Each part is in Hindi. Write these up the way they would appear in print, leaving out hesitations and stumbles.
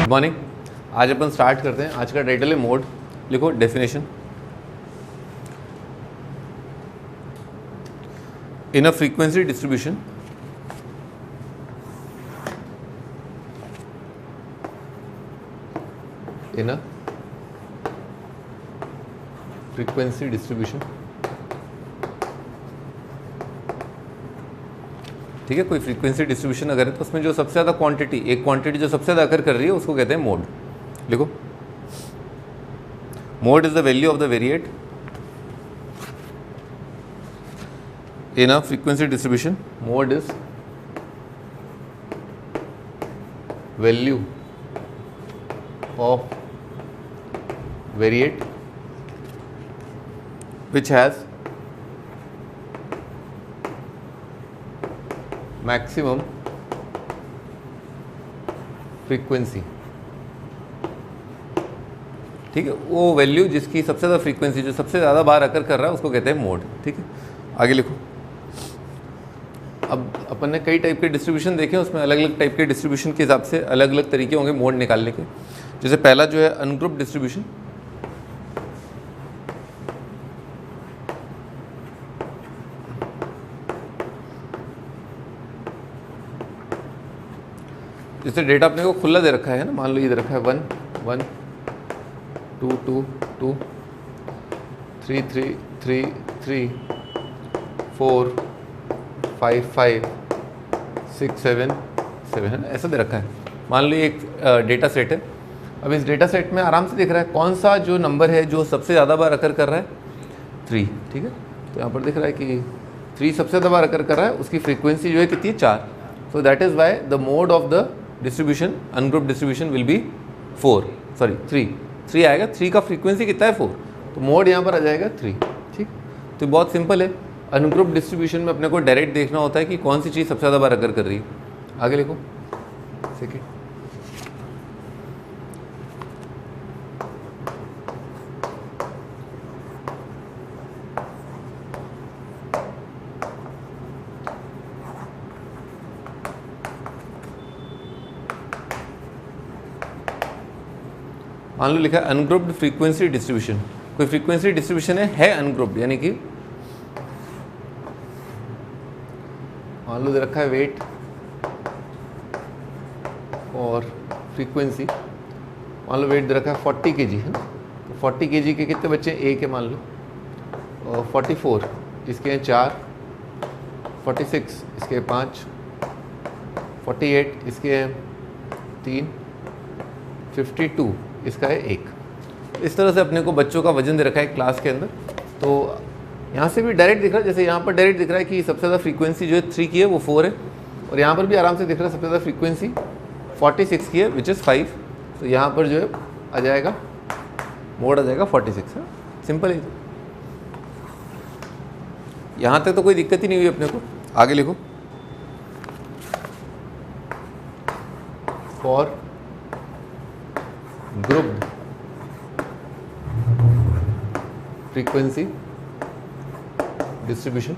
Good morning. आज अपन स्टार्ट करते हैं। आज का टाइटल है मोड। लिखो definition. In a frequency distribution in a frequency distribution, ठीक है। कोई फ्रीक्वेंसी डिस्ट्रीब्यूशन अगर है तो उसमें जो सबसे ज़्यादा क्वांटिटी, एक क्वांटिटी जो सबसे ज़्यादा अकर कर रही है उसको कहते हैं मोड। लिखो mode is the value of the variate in a frequency distribution. Mode is value of variate which has maximum frequency, ठीक है। वो वैल्यू जिसकी सबसे ज़्यादा फ्रीक्वेंसी, जो सबसे ज़्यादा बार अकर कर रहा है उसको कहते हैं मोड, ठीक है। आगे लिखो। अब अपन ने कई टाइप के डिस्ट्रीब्यूशन देखे, उसमें अलग अलग टाइप के डिस्ट्रीब्यूशन के हिसाब से अलग अलग तरीके होंगे मोड निकालने के। जैसे पहला जो है अनग्रुप डिस्ट्रीब्यूशन। जैसे डेटा अपने को खुला दे रखा है ना, मान लो ये दे रखा है 1 1 2 2 2 3 3 3 3 4 5 5 6 7 7 है ना, ऐसा दे रखा है। मान लो एक डेटा सेट है। अब इस डेटा सेट में आराम से दिख रहा है कौन सा जो नंबर है जो सबसे ज़्यादा बार अकर कर रहा है, 3, ठीक है। तो यहाँ पर दिख रहा है कि 3 सबसे ज़्यादा बार अकर कर रहा है, उसकी फ्रीक्वेंसी जो है कितनी है, 4। So that is why the mode of the distribution, ungroup distribution will be 3 आएगा। 3 का फ्रीक्वेंसी कितना है, 4, तो मोड यहाँ पर आ जाएगा 3, ठीक। तो बहुत सिंपल है। अनग्रुप डिस्ट्रीब्यूशन में अपने को डायरेक्ट देखना होता है कि कौन सी चीज़ सबसे ज़्यादा बार अकर कर रही है। आगे लिखो। सेकेंड, मान लो लिखा है अनग्रुप्ड फ्रीक्वेंसी डिस्ट्रीब्यूशन। कोई फ्रीक्वेंसी डिस्ट्रीब्यूशन है अनग्रुप्ड, यानी कि मान लो दे रखा है वेट और फ्रीक्वेंसी। मान लो वेट दे रखा है 40 kg है ना, तो 40 kg के कितने बच्चे हैं, एक है मान लो, और 44 इसके हैं 4, 46 इसके हैं 5, 48 इसके हैं 3, 52 इसका है 1। इस तरह से अपने को बच्चों का वजन दे रखा है क्लास के अंदर। तो यहाँ से भी डायरेक्ट दिख रहा है, जैसे यहाँ पर डायरेक्ट दिख रहा है कि सबसे ज़्यादा फ्रीक्वेंसी जो है 3 की है वो 4 है, और यहाँ पर भी आराम से दिख रहा है सबसे ज़्यादा फ्रीक्वेंसी 46 की है विच इज़ 5। तो यहाँ पर जो है आ जाएगा मोड आ जाएगा 46 है। सिंपल है। यहाँ तक तो कोई दिक्कत ही नहीं हुई अपने को। आगे लिखो। For grouped frequency distribution,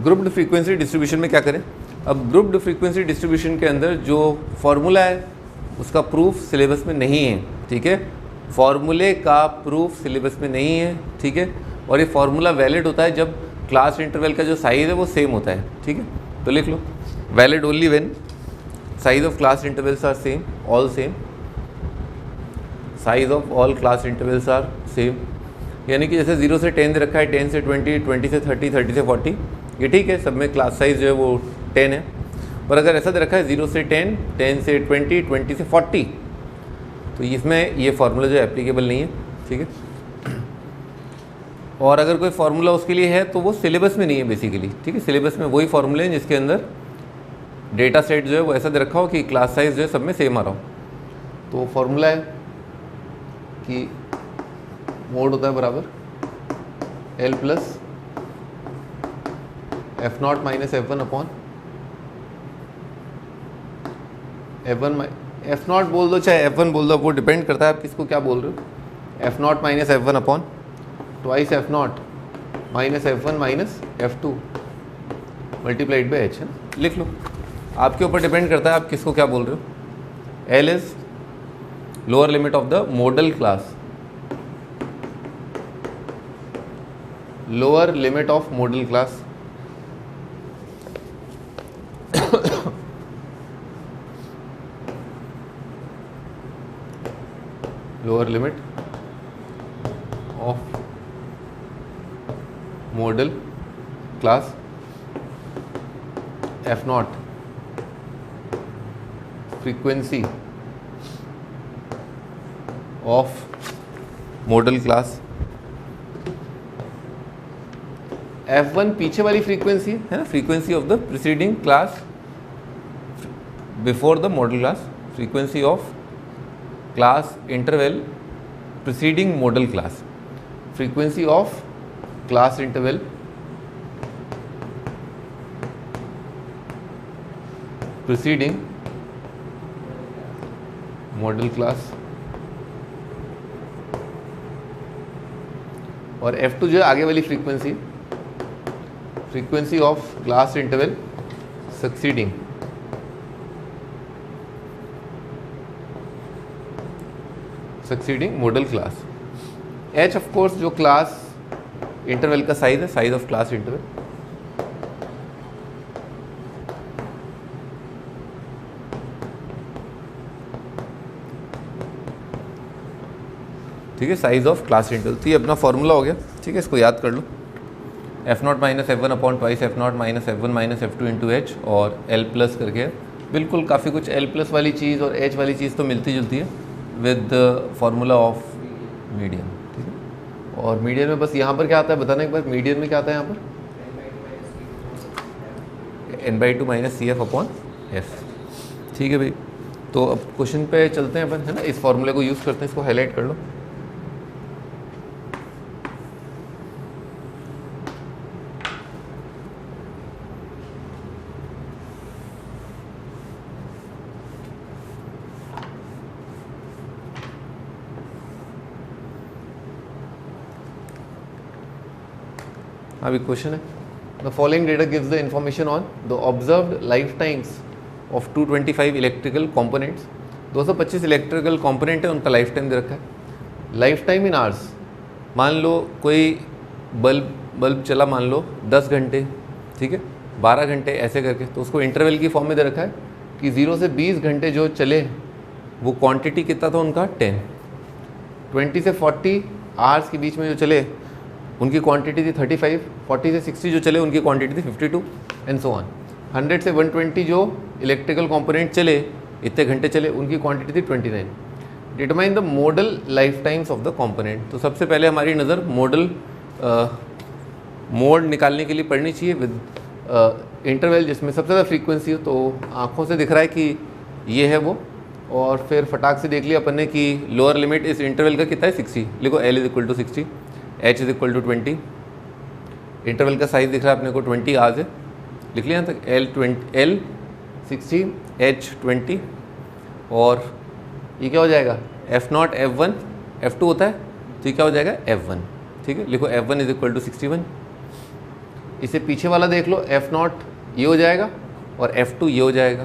grouped frequency distribution में क्या करें। अब ग्रुप्ड फ्रीक्वेंसी डिस्ट्रीब्यूशन के अंदर जो फॉर्मूला है उसका प्रूफ सिलेबस में नहीं है, ठीक है। फॉर्मूले का प्रूफ सिलेबस में नहीं है, ठीक है। और ये फॉर्मूला वैलिड होता है जब क्लास इंटरवल का जो साइज है वो सेम होता है, ठीक है। तो लिख लो, valid only when size of class intervals are same, all same, size of all class intervals are same. यानी कि जैसे 0 से 10 दे रखा है, 10 से 20, 20 से 30, 30 से 40, ये ठीक है, सब में क्लास साइज जो है वो 10 है। पर अगर ऐसा दे रखा है 0 से 10, 10 से 20, 20 से 40, तो इसमें ये फार्मूला जो है एप्लीकेबल नहीं है, ठीक है। और अगर कोई फार्मूला उसके लिए है तो वो सिलेबस में नहीं है बेसिकली, ठीक है। सिलेबस में वही फार्मूले हैं जिसके अंदर डेटा सेट जो है वो ऐसा दे रखा हो कि क्लास साइज जो है सब में सेम आ रहा हो। तो फार्मूला है कि मोड होता है बराबर L plus F0 minus F1 upon F0 बोल दो चाहे F1 बोल दो, वो डिपेंड करता है आप किसको क्या बोल रहे हो। F0 minus F1 upon twice F0 minus F1 minus F2 multiplied by H है, लिख लो। आपके ऊपर डिपेंड करता है आप किसको क्या बोल रहे हो। L is lower limit of the model class, lower limit of model class. Lower limit of model class F not frequency of model class. F1 पीछे वाली फ्रीक्वेंसी है ना, frequency of the preceding class before the model class, frequency of class interval preceding model class, frequency of class interval preceding model class. और F2 जो है आगे वाली frequency, frequency of class interval succeeding model class. H of course जो क्लास इंटरवल का साइज है, साइज ऑफ क्लास इंटरवल। ठीक है, साइज ऑफ क्लास इंटरवल। तो ये अपना फॉर्मूला हो गया। ठीक है, इसको याद कर लो, f naught minus f one upon twice f naught minus f one minus f two into h और एल प्लस करके। बिल्कुल काफ़ी कुछ एल प्लस वाली चीज़ और एच वाली चीज़ तो मिलती जुलती है विद फार्मूला ऑफ मीडियन। ठीक है, और मीडियन में बस यहाँ पर क्या आता है बताना एक बार, मीडियन में क्या आता है यहाँ पर, n/2 minus C F upon F. ठीक है भाई, तो अब क्वेश्चन पे चलते हैं अपन, है ना। इस फॉर्मूले को यूज़ करते हैं, इसको हाईलाइट कर लो। अभी क्वेश्चन है, the following data gives the information on the observed life times of 225 electrical components. 225 electrical component है, उनका लाइफ टाइम दे रखा है। लाइफ टाइम इन आवर्स, मान लो कोई बल्ब चला मान लो 10 घंटे, ठीक है, 12 घंटे ऐसे करके, तो उसको इंटरवल की फॉर्म में दे रखा है कि 0 से 20 घंटे जो चले वो क्वांटिटी कितना था उनका 10। 20 से 40 आवर्स के बीच में जो चले उनकी क्वांटिटी थी 35। 40 से 60 जो चले उनकी क्वांटिटी थी 52 एंड सो ऑन। 100 से 120 जो इलेक्ट्रिकल कंपोनेंट चले, इतने घंटे चले, उनकी क्वांटिटी थी 29। Determine the model life times of the component. तो सबसे पहले हमारी नज़र मॉडल मोड निकालने के लिए पड़नी चाहिए विद इंटरवल जिसमें सबसे ज़्यादा फ्रीक्वेंसी हो। तो आँखों से दिख रहा है कि ये है वो, और फिर फटाक से देख लिया अपन ने कि लोअर लिमिट इस इंटरवल का कितना है 60। लिखो L is equal to 60, H is equal to 20। Interval का साइज दिख रहा है अपने को 20 आवर्स है, लिख लिया यहाँ तक। L 60, H 20, और ये क्या हो जाएगा F0 F1 F2 होता है, तो ये क्या हो जाएगा F1। ठीक है, लिखो F1 इज इक्वल टू 61। इसे पीछे वाला देख लो, F0 ये हो जाएगा और F2 ये हो जाएगा।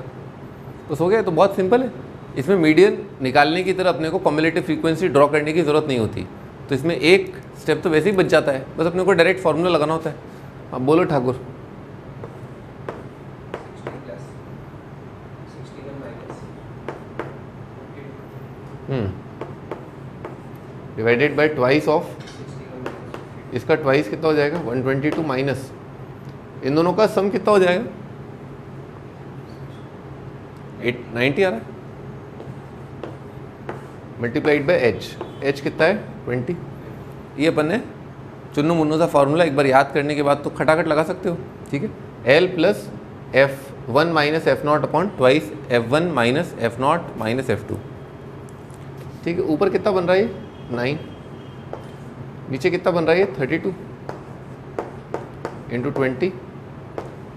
तो हो गया। तो बहुत सिंपल है, इसमें मीडियन निकालने की तरह अपने को कम्युलेटिव फ्रीक्वेंसी ड्रॉ करने की ज़रूरत नहीं होती। तो इसमें एक स्टेप तो वैसे ही बच जाता है, बस अपने को डायरेक्ट फार्मूला लगाना होता है। अब बोलो Thakur. Divided by twice of, इसका ट्वाइस कितना हो जाएगा 122 माइनस इन दोनों का सम कितना हो जाएगा 890 आ रहा है, मल्टीप्लाइड बाय एच कितना है 20। ये अपन ने चुन्नू मुन्नू सा फार्मूला एक बार याद करने के बाद तो खटाखट लगा सकते हो। ठीक है, L plus F1 minus F0 upon twice F1 minus F0 minus F2। ठीक है, ऊपर कितना बन रहा है 9, नीचे कितना बन रहा है 32 इंटू 20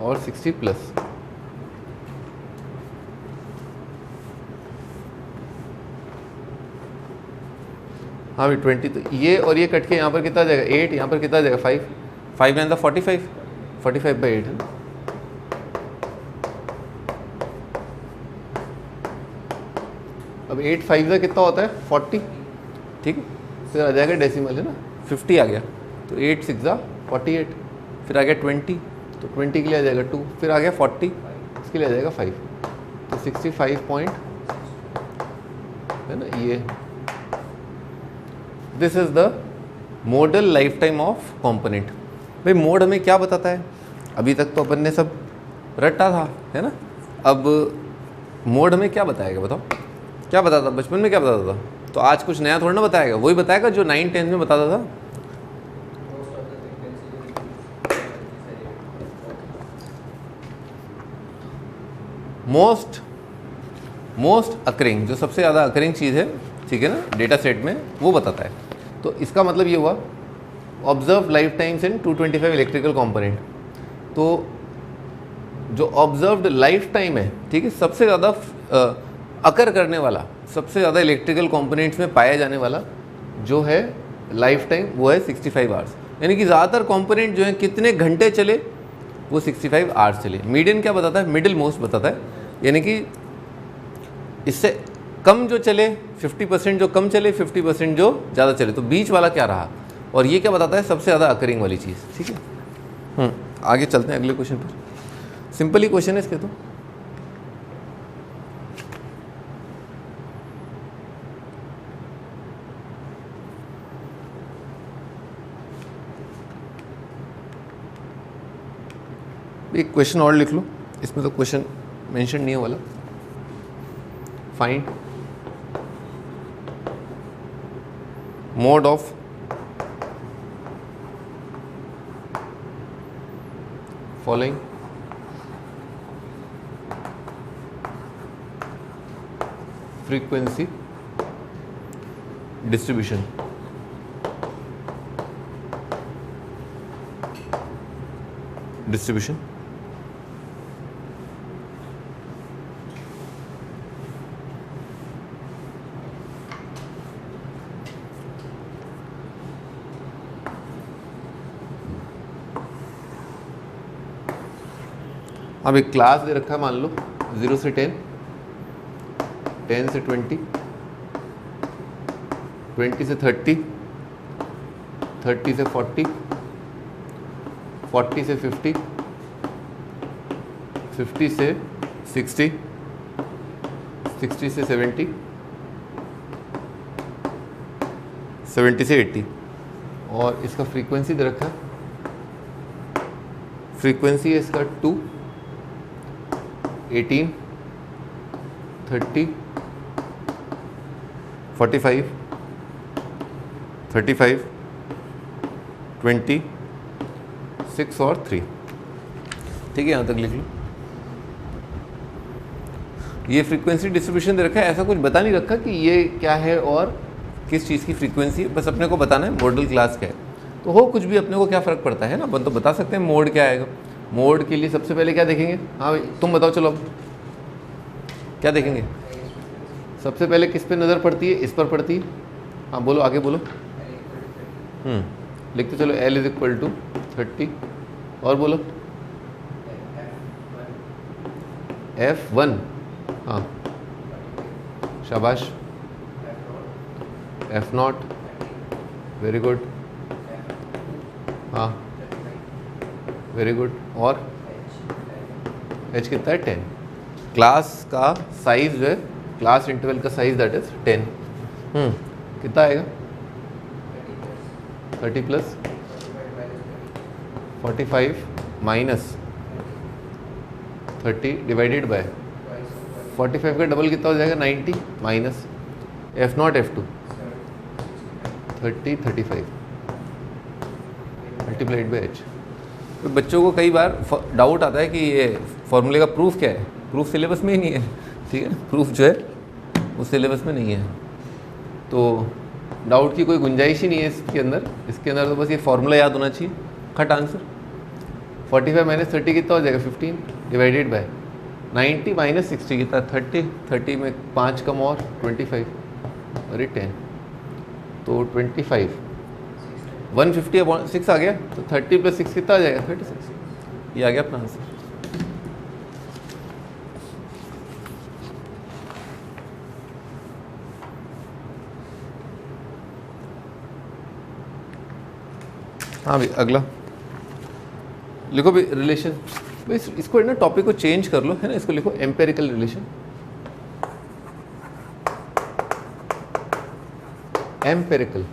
और 60 प्लस। हाँ भाई 20, तो ये और ये कट के यहाँ पर कितना आ जाएगा 8, यहाँ पर कितना आ जाएगा 5, 5 9 45, 45 बाई 8 है। अब 8 5 का कितना होता है 40, ठीक है। फिर आ जाएगा डेसिमल है ना, 50 आ गया, तो 8 6 48, फिर आ गया 20, तो 20 के लिए आ जाएगा 2, फिर आ गया 40, इसके लिए आ जाएगा 5, तो 65 पॉइंट है ना ये। This is the model life time of component. भाई मोड हमें क्या बताता है, अभी तक तो अपन ने सब रटा था है ना, अब मोड हमें क्या बताएगा बताओ, क्या बताता बचपन में क्या बताता था, तो आज कुछ नया थोड़ा ना बताएगा, वही बताएगा जो 9 10 में बताता था। मोस्ट अकरिंग, जो सबसे ज़्यादा अकरिंग चीज़ है, ठीक है ना, डेटा सेट में, वो बताता है। तो इसका मतलब ये हुआ observe life times in 225 electrical component. तो जो ऑब्जर्व्ड लाइफ टाइम है, ठीक है, सबसे ज़्यादा अकर करने वाला, सबसे ज़्यादा इलेक्ट्रिकल कंपोनेंट्स में पाया जाने वाला जो है लाइफ टाइम, वो है 65 आवर्स। यानी कि ज़्यादातर कंपोनेंट जो है कितने घंटे चले, वो 65 आवर्स चले। मीडियन क्या बताता है, मिडिल मोस्ट बताता है, यानी कि इससे कम जो चले 50% जो कम चले, 50% जो ज़्यादा चले, तो बीच वाला क्या रहा, और ये क्या बताता है, सबसे ज़्यादा अकरिंग वाली चीज़, ठीक है। आगे चलते हैं अगले क्वेश्चन पर। सिंपल ही क्वेश्चन है इसके तो। एक क्वेश्चन और लिख लो, इसमें तो क्वेश्चन मेंशन नहीं है वाला। Find mode of following frequency distribution. अब एक क्लास दे रखा है, मान लो 0 से 10, 10 से 20, 20 से 30, 30 से 40, 40 से 50, 50 से 60, 60 से 70, 70 से 80, और इसका फ्रीक्वेंसी दे रखा है, फ्रीक्वेंसी है इसका 2, 18, 30, 45, 35, 20, 6 और 3, ठीक है। यहाँ तक लिख लो। ये फ्रीक्वेंसी डिस्ट्रीब्यूशन दे रखा है, ऐसा कुछ बता नहीं रखा कि ये क्या है और किस चीज़ की फ्रीक्वेंसी है, बस अपने को बताना है मॉडल क्लास क्या है। तो हो कुछ भी, अपने को क्या फ़र्क पड़ता है ना, अपन तो बता सकते हैं मोड क्या आएगा। मोड के लिए सबसे पहले क्या देखेंगे, हाँ भाई तुम बताओ, चलो अब क्या देखेंगे। सबसे पहले किस पे नज़र पड़ती है, इस पर पड़ती है। हाँ बोलो, आगे बोलो। लिखते चलो L = 30, और बोलो F1, हाँ शाबाश, F0, वेरी गुड, हाँ वेरी गुड, और H कितना है 10। क्लास का साइज जो है, क्लास इंटरवल का साइज दैट इज 10। कितना आएगा 30 प्लस 45 माइनस 30 डिवाइडेड बाय 45 का डबल कितना हो जाएगा 90 minus F0 F2 30 35 multiplied by H। तो बच्चों को कई बार डाउट आता है कि ये फॉर्मूले का प्रूफ क्या है, प्रूफ सिलेबस में ही नहीं है, ठीक है, प्रूफ जो है वो सिलेबस में नहीं है, तो डाउट की कोई गुंजाइश ही नहीं है इसके अंदर। इसके अंदर तो बस ये फॉर्मूला याद होना चाहिए, खट आंसर। 45 माइनस 30 कितना हो जाएगा 15 डिवाइडेड बाय 90 माइनस 60 कितना 30, 30 में 5 कम और 25 अरे 10, तो 25 150/6 आ गया, तो 30 प्लस 6 कितना आ जाएगा 36। ये आ गया अपना आंसर। हाँ भाई अगला लिखो भाई रिलेशन। भाई इसको ना टॉपिक को चेंज कर लो, है ना, इसको लिखो एम्पेरिकल रिलेशन। एम्पेरिकल,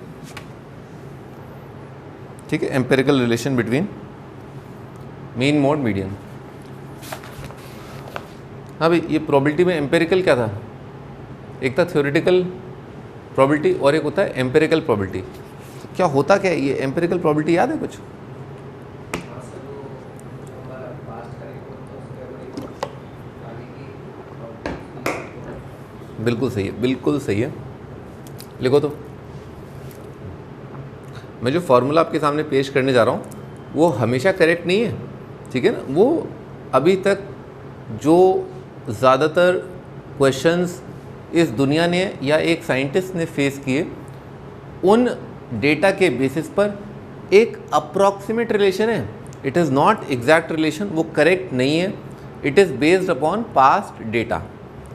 ठीक है, empirical relation between mean mode median. हाँ भाई ये प्रोबेबिलिटी में एम्पेरिकल क्या था, एक था थ्योरेटिकल प्रोबेबिलिटी और एक होता है एम्पेरिकल प्रोबेबिलिटी। तो क्या होता क्या है ये एम्पेरिकल प्रोबेबिलिटी, याद है कुछ? बिल्कुल सही है, बिल्कुल सही है। लिखो तो मैं जो फॉर्मूला आपके सामने पेश करने जा रहा हूँ वो हमेशा करेक्ट नहीं है, ठीक है ना। वो अभी तक जो ज़्यादातर क्वेश्चंस इस दुनिया ने या एक साइंटिस्ट ने फेस किए उन डेटा के बेसिस पर एक अप्रॉक्सीमेट रिलेशन है। It is not exact relation, वो करेक्ट नहीं है। It is based upon past data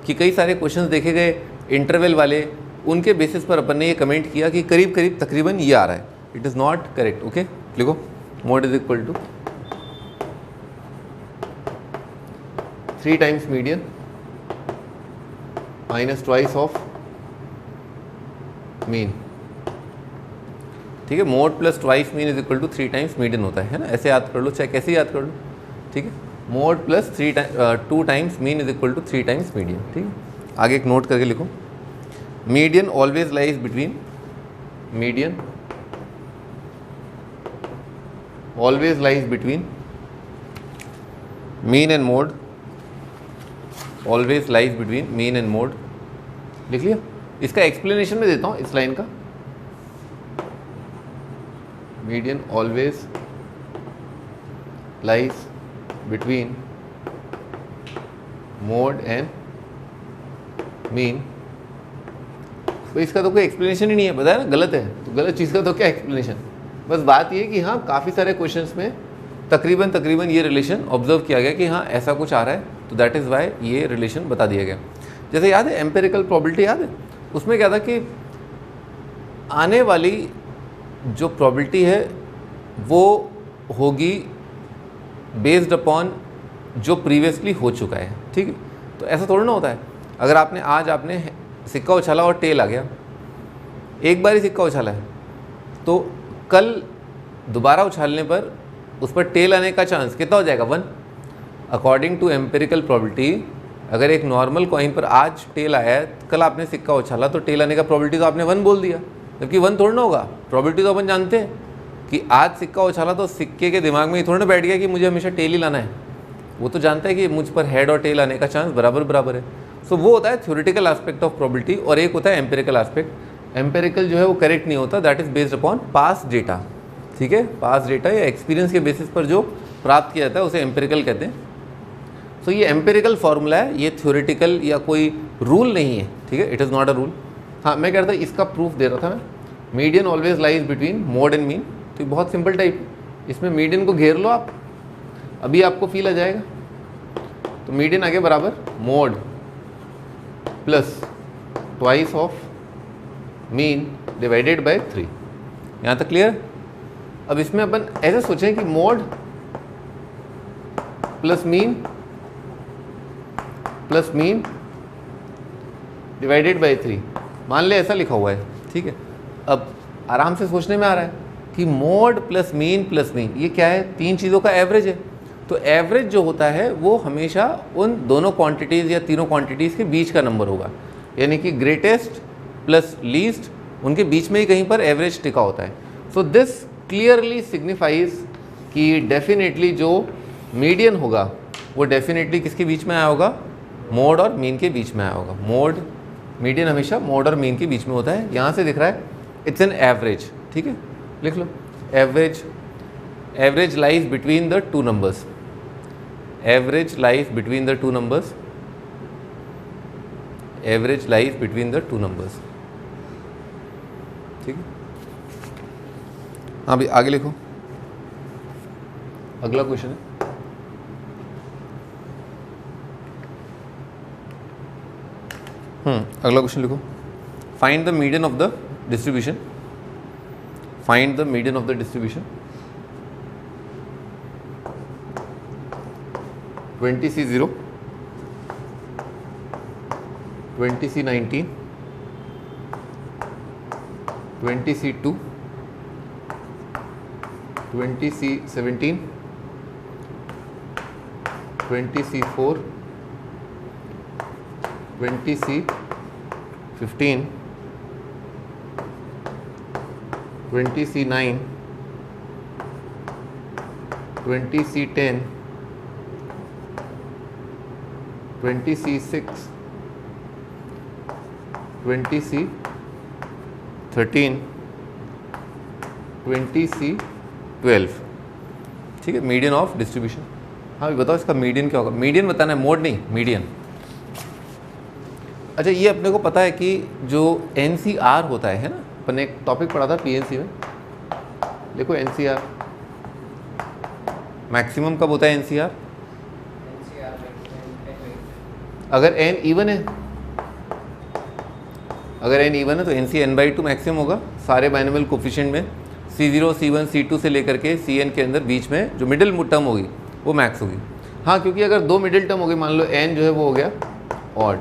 कि कई सारे क्वेश्चंस देखे गए इंटरवल वाले, उनके बेसिस पर अपन ने ये कमेंट किया कि करीब करीब तकरीबन ये आ रहा है। It is not correct. Okay लिखो mode is equal to 3 times median minus twice of mean, ठीक है। Mode plus twice mean is equal to 3 times median होता है ना, ऐसे याद कर लो, चाहे कैसे याद कर लो, ठीक है। Mode plus 2 times mean is equal to 3 times median, ठीक है। आगे एक नोट करके लिखो, median always lies between, median always lies between mean and mode, always lies between mean and mode. लिख लिया? इसका एक्सप्लेनेशन में देता हूँ इस लाइन का, median always lies between mode and mean. तो इसका तो कोई एक्सप्लेनेशन ही नहीं है, बताया ना, गलत है तो गलत चीज़ का तो क्या एक्सप्लेनेशन। बस बात ये कि हाँ काफ़ी सारे क्वेश्चंस में तकरीबन ये रिलेशन ऑब्जर्व किया गया कि हाँ ऐसा कुछ आ रहा है, तो दैट इज़ वाई ये रिलेशन बता दिया गया। जैसे याद है एम्पेरिकल प्रोबेबिलिटी, याद है उसमें क्या था कि आने वाली जो प्रोबेबिलिटी है वो होगी बेस्ड अपॉन जो प्रीवियसली हो चुका है, ठीक है। तो ऐसा थोड़ा ना होता है, अगर आपने सिक्का उछाला और टेल आ गया, एक बार ही सिक्का उछाला है, तो कल दोबारा उछालने पर उस पर टेल आने का चांस कितना हो जाएगा, 1। अकॉर्डिंग टू एम्पेरिकल प्रोबेबिलिटी अगर एक नॉर्मल कॉइन पर आज टेल आया है, कल आपने सिक्का उछाला तो टेल आने का प्रोबेबिलिटी तो आपने 1 बोल दिया, जबकि 1 थोड़ा ना होगा। प्रोबेबिलिटी तो अपन जानते हैं कि आज सिक्का उछाला तो सिक्के के दिमाग में ही थोड़ा ना बैठ गया कि मुझे हमेशा टेल ही लाना है, वो तो जानता है कि मुझ पर हेड और टेल आने का चांस बराबर है। सो वो होता है थ्योरेटिकल एस्पेक्ट ऑफ प्रोबेबिलिटी और एक होता है एम्पेरिकल एस्पेक्ट। एम्पेरिकल जो है वो करेक्ट नहीं होता, that is based upon past data, ठीक है। पास्ट डेटा या एक्सपीरियंस के बेसिस पर जो प्राप्त किया जाता है उसे एम्पेरिकल कहते हैं। सो ये एम्पेरिकल फार्मूला है, ये थ्योरेटिकल या कोई रूल नहीं है, ठीक है। It is not a rule. हाँ मैं कह रहा था इसका प्रूफ दे रहा था मैं, median always lies between mode and mean. तो बहुत सिंपल टाइप, इसमें मीडियन को घेर लो आप, अभी आपको फील आ जाएगा। तो मीडियन आगे बराबर mode plus twice of mean divided by 3। यहाँ तक क्लियर? अब इसमें अपन ऐसे सोचें कि mode plus mean divided by 3, मान ले ऐसा लिखा हुआ है, ठीक है। अब आराम से सोचने में आ रहा है कि मोड प्लस मीन ये क्या है, 3 चीज़ों का एवरेज है। तो एवरेज जो होता है वो हमेशा उन दोनों क्वांटिटीज़ या तीनों क्वांटिटीज़ के बीच का नंबर होगा, यानी कि ग्रेटेस्ट प्लस लीस्ट, उनके बीच में ही कहीं पर एवरेज टिका होता है। सो दिस क्लियरली सिग्निफाइज कि डेफिनेटली जो मीडियन होगा वो डेफिनेटली किसके बीच में आया होगा, मोड और मीन के बीच में आया होगा। मोड मीडियन हमेशा मोड और मीन के बीच में होता है। यहाँ से दिख रहा है इट्स एन एवरेज, ठीक है, लिख लो average lies between the two numbers, average lies between the two numbers, average lies between the two numbers, ठीक है। हाँ भाई आगे लिखो, अगला क्वेश्चन है। अगला क्वेश्चन लिखो, find the median of the distribution, find the median of the distribution. 20C0, 20C19, 20C2, 20C17, 20C4, 20C15, 20C9, 20C10, 20C6, 20C13, 20C12। ठीक है, मीडियन ऑफ डिस्ट्रीब्यूशन। हाँ भी बताओ इसका मीडियन क्या होगा? मीडियन बताना है, मोड नहीं, मीडियन। अच्छा, ये अपने को पता है कि जो NCR होता है ना, अपन ने एक टॉपिक पढ़ा था PNC में, देखो NCR मैक्सिमम कब होता है? NCR अगर n इवन है, अगर n इवन है तो NC n/2 मैक्सिमम होगा सारे बाइनोमियल कोफिशिएंट में। C0, C1, C2 से लेकर के Cn के अंदर बीच में जो मिडिल टर्म होगी वो मैक्स होगी। हाँ, क्योंकि अगर दो मिडिल टर्म हो गई, मान लो n जो है वो हो गया ऑड,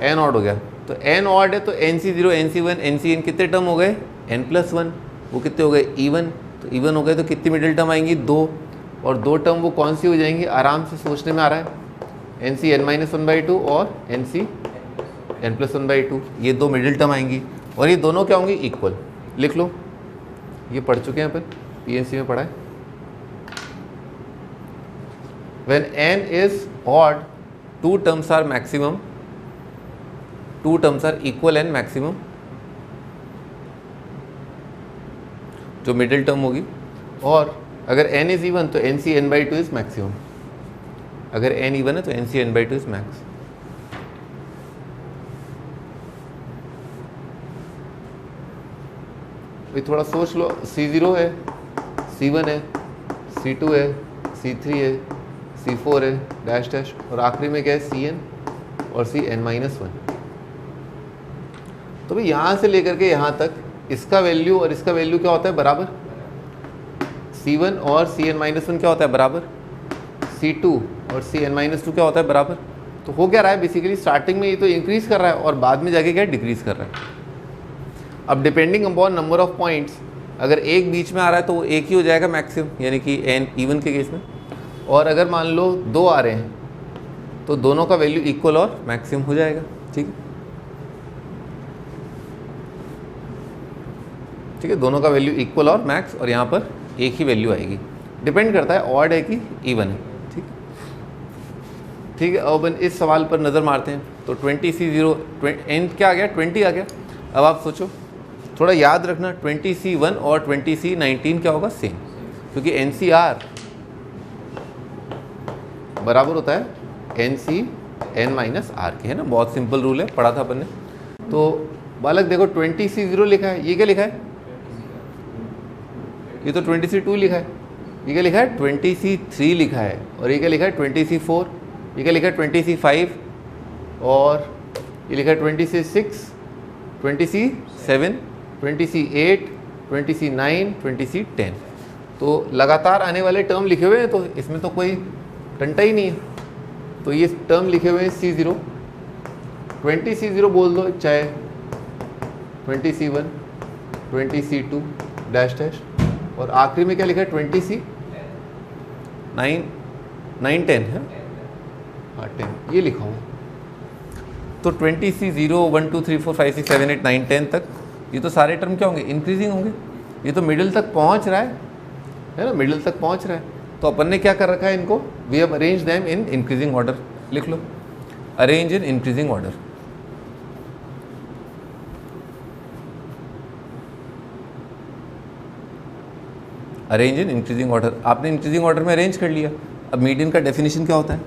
n ऑड हो गया, तो n ऑड है तो NC0, NC1, NCn कितने टर्म हो गए? n+1। वो कितने हो गए? इवन। तो इवन हो गए तो कितनी मिडिल टर्म आएंगी? 2। और 2 टर्म वो कौन सी हो जाएंगी? आराम से सोचने में आ रहा है, NC n-1/2 और NC n+1/2, ये 2 मिडिल टर्म आएंगी और ये दोनों क्या होंगी? इक्वल। लिख लो, ये पढ़ चुके हैं अपन, PNC में पढ़ा है। When n is odd, 2 terms are maximum, 2 terms are equal and maximum, जो मिडिल टर्म होगी। और अगर n इज इवन तो NC n/2 इज मैक्सिमम। अगर n इवन है तो NC n/2 इज मैक्स। थोड़ा सोच लो, C0 है, C1 है, C2 है, C3 है, C4 है, डैश डैश, और आखिरी में क्या है? Cn और Cn-1। तो भाई यहाँ से लेकर के यहाँ तक इसका वैल्यू और इसका वैल्यू क्या होता है? बराबर। C1 और Cn-1 क्या होता है? बराबर। C2 और Cn-2 क्या होता है? बराबर। तो हो क्या रहा है? बेसिकली स्टार्टिंग में ये तो इंक्रीज कर रहा है और बाद में जाके क्या डिक्रीज कर रहा है। अब depending upon number of points, अगर एक बीच में आ रहा है तो वो एक ही हो जाएगा मैक्सिमम, यानी कि n इवन के केस में। और अगर मान लो 2 आ रहे हैं तो दोनों का वैल्यू इक्वल और मैक्सिमम हो जाएगा। ठीक है, ठीक है, दोनों का वैल्यू इक्वल और मैक्स, और यहाँ पर एक ही वैल्यू आएगी। डिपेंड करता है ऑड है कि इवन है। ठीक है, ठीक है। अब इस सवाल पर नज़र मारते हैं। तो 20C0 n क्या आ गया? 20 आ गया। अब आप सोचो, थोड़ा याद रखना, 20C1 और 20C19 क्या होगा? सेम, क्योंकि NCR बराबर होता है NC n-r के, है ना। बहुत सिंपल रूल है, पढ़ा था अपन ने। तो बालक देखो, 20C0 लिखा है, ये क्या लिखा है? ये तो 20C2 लिखा है। ये क्या लिखा है? 20C3 लिखा है। और ये क्या लिखा है? 20C4। ये क्या लिखा है? 20C5। और ये लिखा है 20C6, 20C7, 20C8, 20C9, 20C10। तो लगातार आने वाले टर्म लिखे हुए हैं, तो इसमें तो कोई टंटा ही नहीं है। तो ये टर्म लिखे हुए हैं C0, 20C0 बोल दो, चाहे 20C1, 20C2 डैश डैश, और आखिरी में क्या लिखा है? 20C9, 10 है, हाँ 10, ये लिखा हूँ। तो 20C0, 1 2 3 4 5 6 7 8 9 10 तक ये तो सारे टर्म क्या होंगे? इंक्रीजिंग होंगे। ये तो मिडिल तक पहुँच रहा है ना, मिडिल तक पहुँच रहा है। तो अपन ने क्या कर रखा है इनको? We have arrange them in increasing order. लिख लो, arrange in increasing order. Arrange in increasing order. आपने इंक्रीजिंग ऑर्डर में अरेंज कर लिया। अब मीडियन का डेफिनेशन क्या होता है?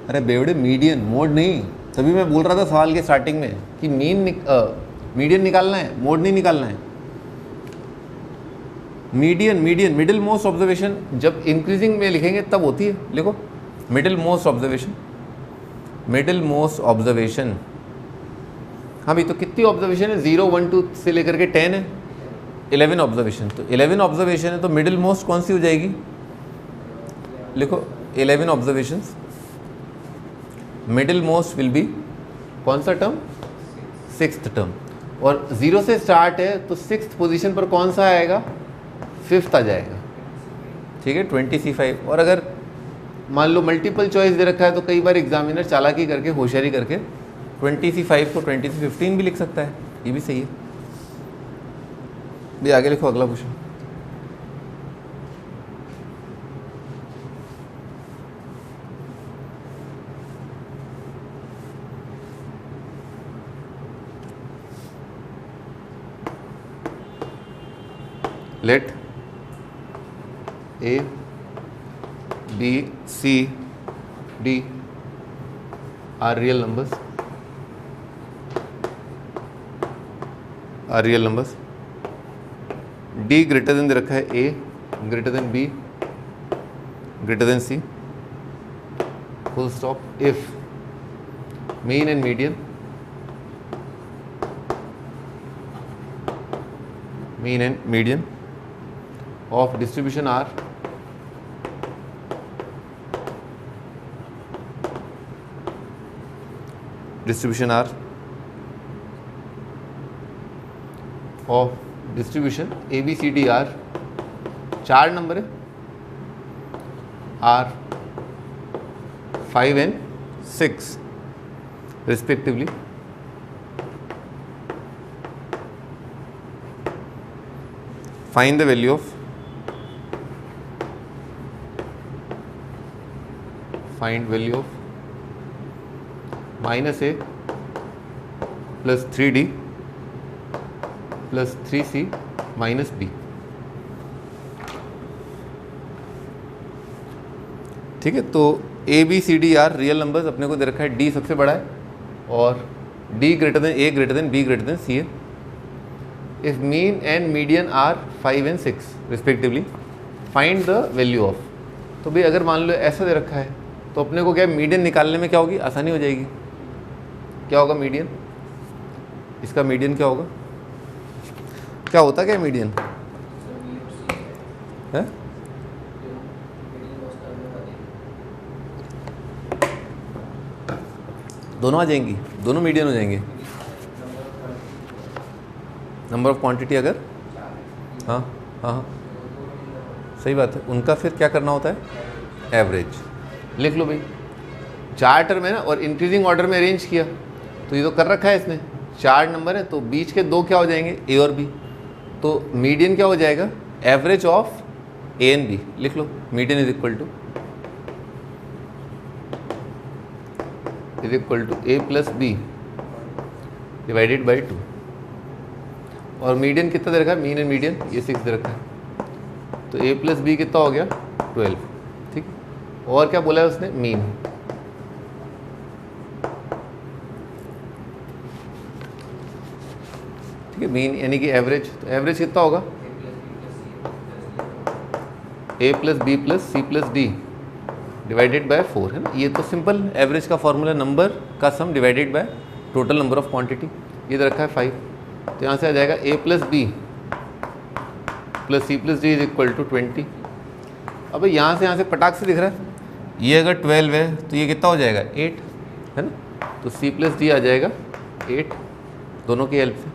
अरे बेवड़े, मीडियन, मोड नहीं। तभी मैं बोल रहा था सवाल के स्टार्टिंग में कि मीडियन निकालना है, मोड नहीं निकालना है। मीडियन, मिडिल मोस्ट ऑब्जर्वेशन जब इंक्रीजिंग में लिखेंगे तब होती है। लिखो, middle most observation, middle most observation. हाँ भाई, तो कितनी ऑब्जर्वेशन है? 0 1 2 से लेकर के 10 है, 11 ऑब्जर्वेशन। तो 11 ऑब्जर्वेशन है, तो मिडिल मोस्ट कौन सी हो जाएगी? लिखो 11 observations, middle most will be कौन सा टर्म, सिक्स्थ टर्म, और 0 से स्टार्ट है तो सिक्स्थ पोजीशन पर कौन सा आएगा, फिफ्थ आ जाएगा, ठीक है, 20C5। और अगर मान लो मल्टीपल चॉइस दे रखा है तो कई बार एग्जामिनर चालाकी करके, होशियारी करके 20C5 को 20C15 भी लिख सकता है, ये भी सही है। भी आगे लिखो अगला question. Let A, B, C, D are real numbers. D greater than दे रखा है A, greater than B, greater than C. Full stop. If mean and median of distribution R of distribution ABCDR, 4 number है, R 5 and 6 respectively, find the value of minus A plus 3D plus 3C minus B, ठीक है। तो ABCDR रियल नंबर्स अपने को दे रखा है, D सबसे बड़ा है और D greater than A greater than B greater than C है। If mean and median are 5 and 6 respectively, find the value of। तो भाई अगर मान लो ऐसा दे रखा है तो अपने को क्या मीडियन निकालने में क्या होगी, आसानी हो जाएगी। क्या होगा मीडियन, इसका मीडियन क्या होगा, क्या होता क्या मीडियन है, दोनों आ जाएंगी, दोनों मीडियन हो जाएंगे। नंबर ऑफ क्वांटिटी अगर हाँ हाँ सही बात है, उनका फिर क्या करना होता है, एवरेज। लिख लो भाई, 4 टर्म है ना और इंक्रीजिंग ऑर्डर में अरेंज किया, तो ये तो कर रखा है इसने, 4 नंबर है तो बीच के 2 क्या हो जाएंगे, ए और बी, तो मीडियन क्या हो जाएगा, average of a and b. लिख लो median is equal to A plus b divided by 2, और मीडियन कितना दे रखा है, मीन एंड मीडियन ये 6 दे रखा है, तो a प्लस बी कितना हो गया 12, ठीक। और क्या बोला है उसने, मीन, ठीक है, मीन यानी कि एवरेज, तो एवरेज कितना होगा, a plus B plus C plus D divided by 4 है ना। ये तो सिंपल एवरेज का फॉर्मूला, नंबर का sum divided by total number of quantity, ये दे रखा है 5, तो यहाँ से आ जाएगा a plus B plus C plus D is equal to 20। अब यहाँ से पटाख से दिख रहा है, ये अगर 12 है तो ये कितना हो जाएगा 8 है ना, तो सी प्लस डी आ जाएगा 8 दोनों की हेल्प से।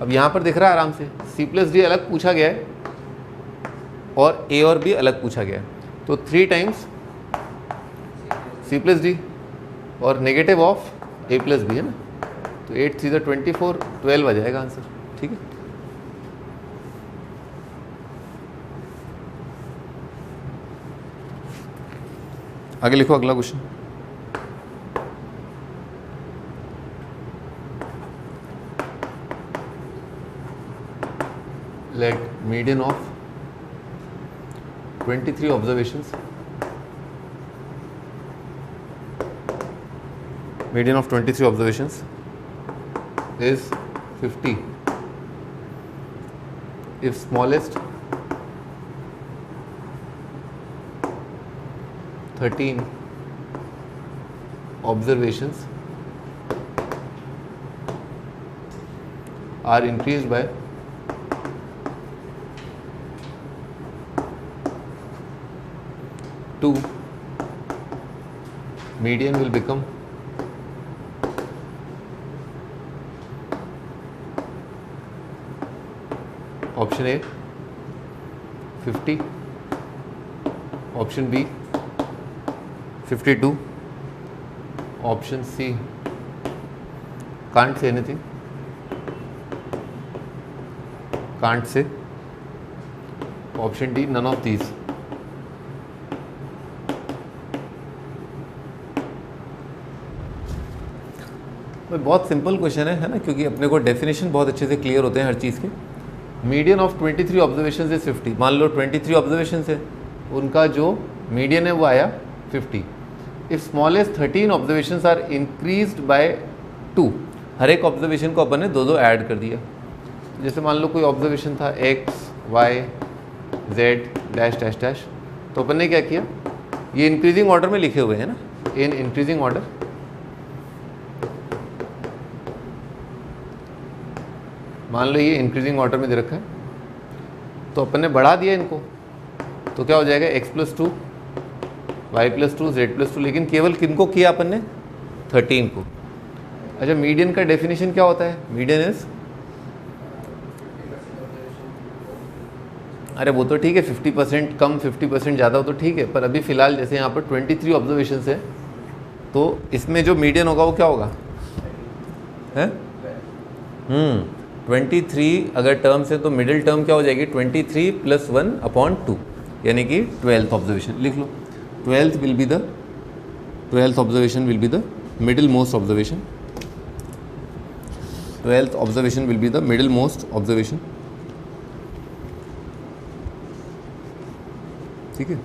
अब यहाँ पर दिख रहा है आराम से, सी प्लस डी अलग पूछा गया है और ए और बी अलग पूछा गया है, तो 3 टाइम्स सी प्लस डी और negative of A plus B है ना, तो 8 3 24 12 आ जाएगा आंसर, ठीक है। आगे लिखो अगला question. Let median of 23 observations, median of 23 observations is 50 if smallest 13 observations are increased by 2 2, median will become option A 50, option B 52, option C can't say anything, can't say, option D none of these. बहुत सिंपल क्वेश्चन है ना, क्योंकि अपने को डेफिनेशन बहुत अच्छे से क्लियर होते हैं हर चीज़ के। Median of 23 observation is 50। मान लो 23 ऑब्जर्वेशन है, उनका जो मीडियन है वो आया 50। If smallest 13 observation are increased by 2, हर एक ऑब्जर्वेशन को अपन ने दो ऐड कर दिया। जैसे मान लो कोई ऑब्जर्वेशन था x, y, z dash dash dash, तो अपन ने क्या किया, ये इंक्रीजिंग ऑर्डर में लिखे हुए हैं ना, इन इंक्रीजिंग ऑर्डर। मान लो ये इंक्रीजिंग ऑर्डर में दे रखा है, तो अपन ने बढ़ा दिया इनको, तो क्या हो जाएगा x+2, y+2, z+2, लेकिन केवल किनको किया अपन ने, 13 को। अच्छा, मीडियन का डेफिनेशन क्या होता है? मीडियन इज, अरे वो तो ठीक है, 50% कम 50% ज़्यादा हो तो ठीक है, पर अभी फ़िलहाल जैसे यहाँ पर 23 ऑब्जर्वेशन है, तो इसमें जो मीडियन होगा वो क्या होगा, है 23 अगर टर्म्स है तो मिडिल टर्म क्या हो जाएगी, 23 + 1/2, यानी कि 12th ऑब्जर्वेशन लिख लो। 12th observation will be the middle most observation. 12th observation will be the middle most observation. ठीक है,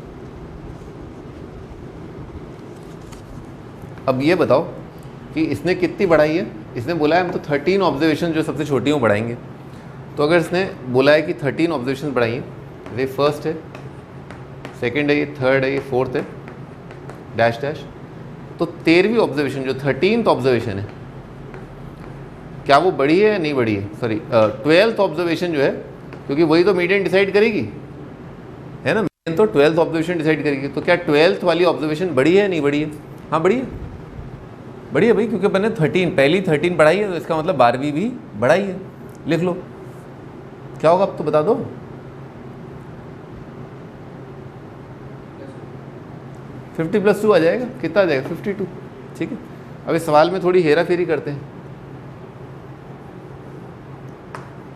अब ये बताओ कि इसने कितनी बढ़ाई है। इसने बोला है हम तो 13 ऑब्जर्वेशन जो सबसे छोटी हो बढ़ाएंगे। तो अगर इसने बोला है कि 13 ऑब्जर्वेशन बढ़ाई है, ये फर्स्ट है, सेकंड है, ये थर्ड है, ये फोर्थ है, डैश डैश, तो 13वीं ऑब्जर्वेशन जो 13th ऑब्जर्वेशन है, क्या वो बड़ी है या नहीं बड़ी है? सॉरी, 12th ऑब्जर्वेशन जो है, क्योंकि वही तो मीडियन डिसाइड करेगी, है ना, मीडियन तो 12th ऑब्जर्वेशन डिसाइड करेगी। तो क्या 12th वाली ऑब्जर्वेशन बड़ी है नहीं बड़ी है? हाँ बड़ी है, बड़ी है भाई, क्योंकि अपन ने 13 बढ़ाई है, तो इसका मतलब 12वीं भी बढ़ाई है। लिख लो, क्या होगा अब तो बता दो। फिफ्टी + 2 आ जाएगा, कितना आ जाएगा, 52। ठीक है, अब इस सवाल में थोड़ी हेरा फेरी करते हैं।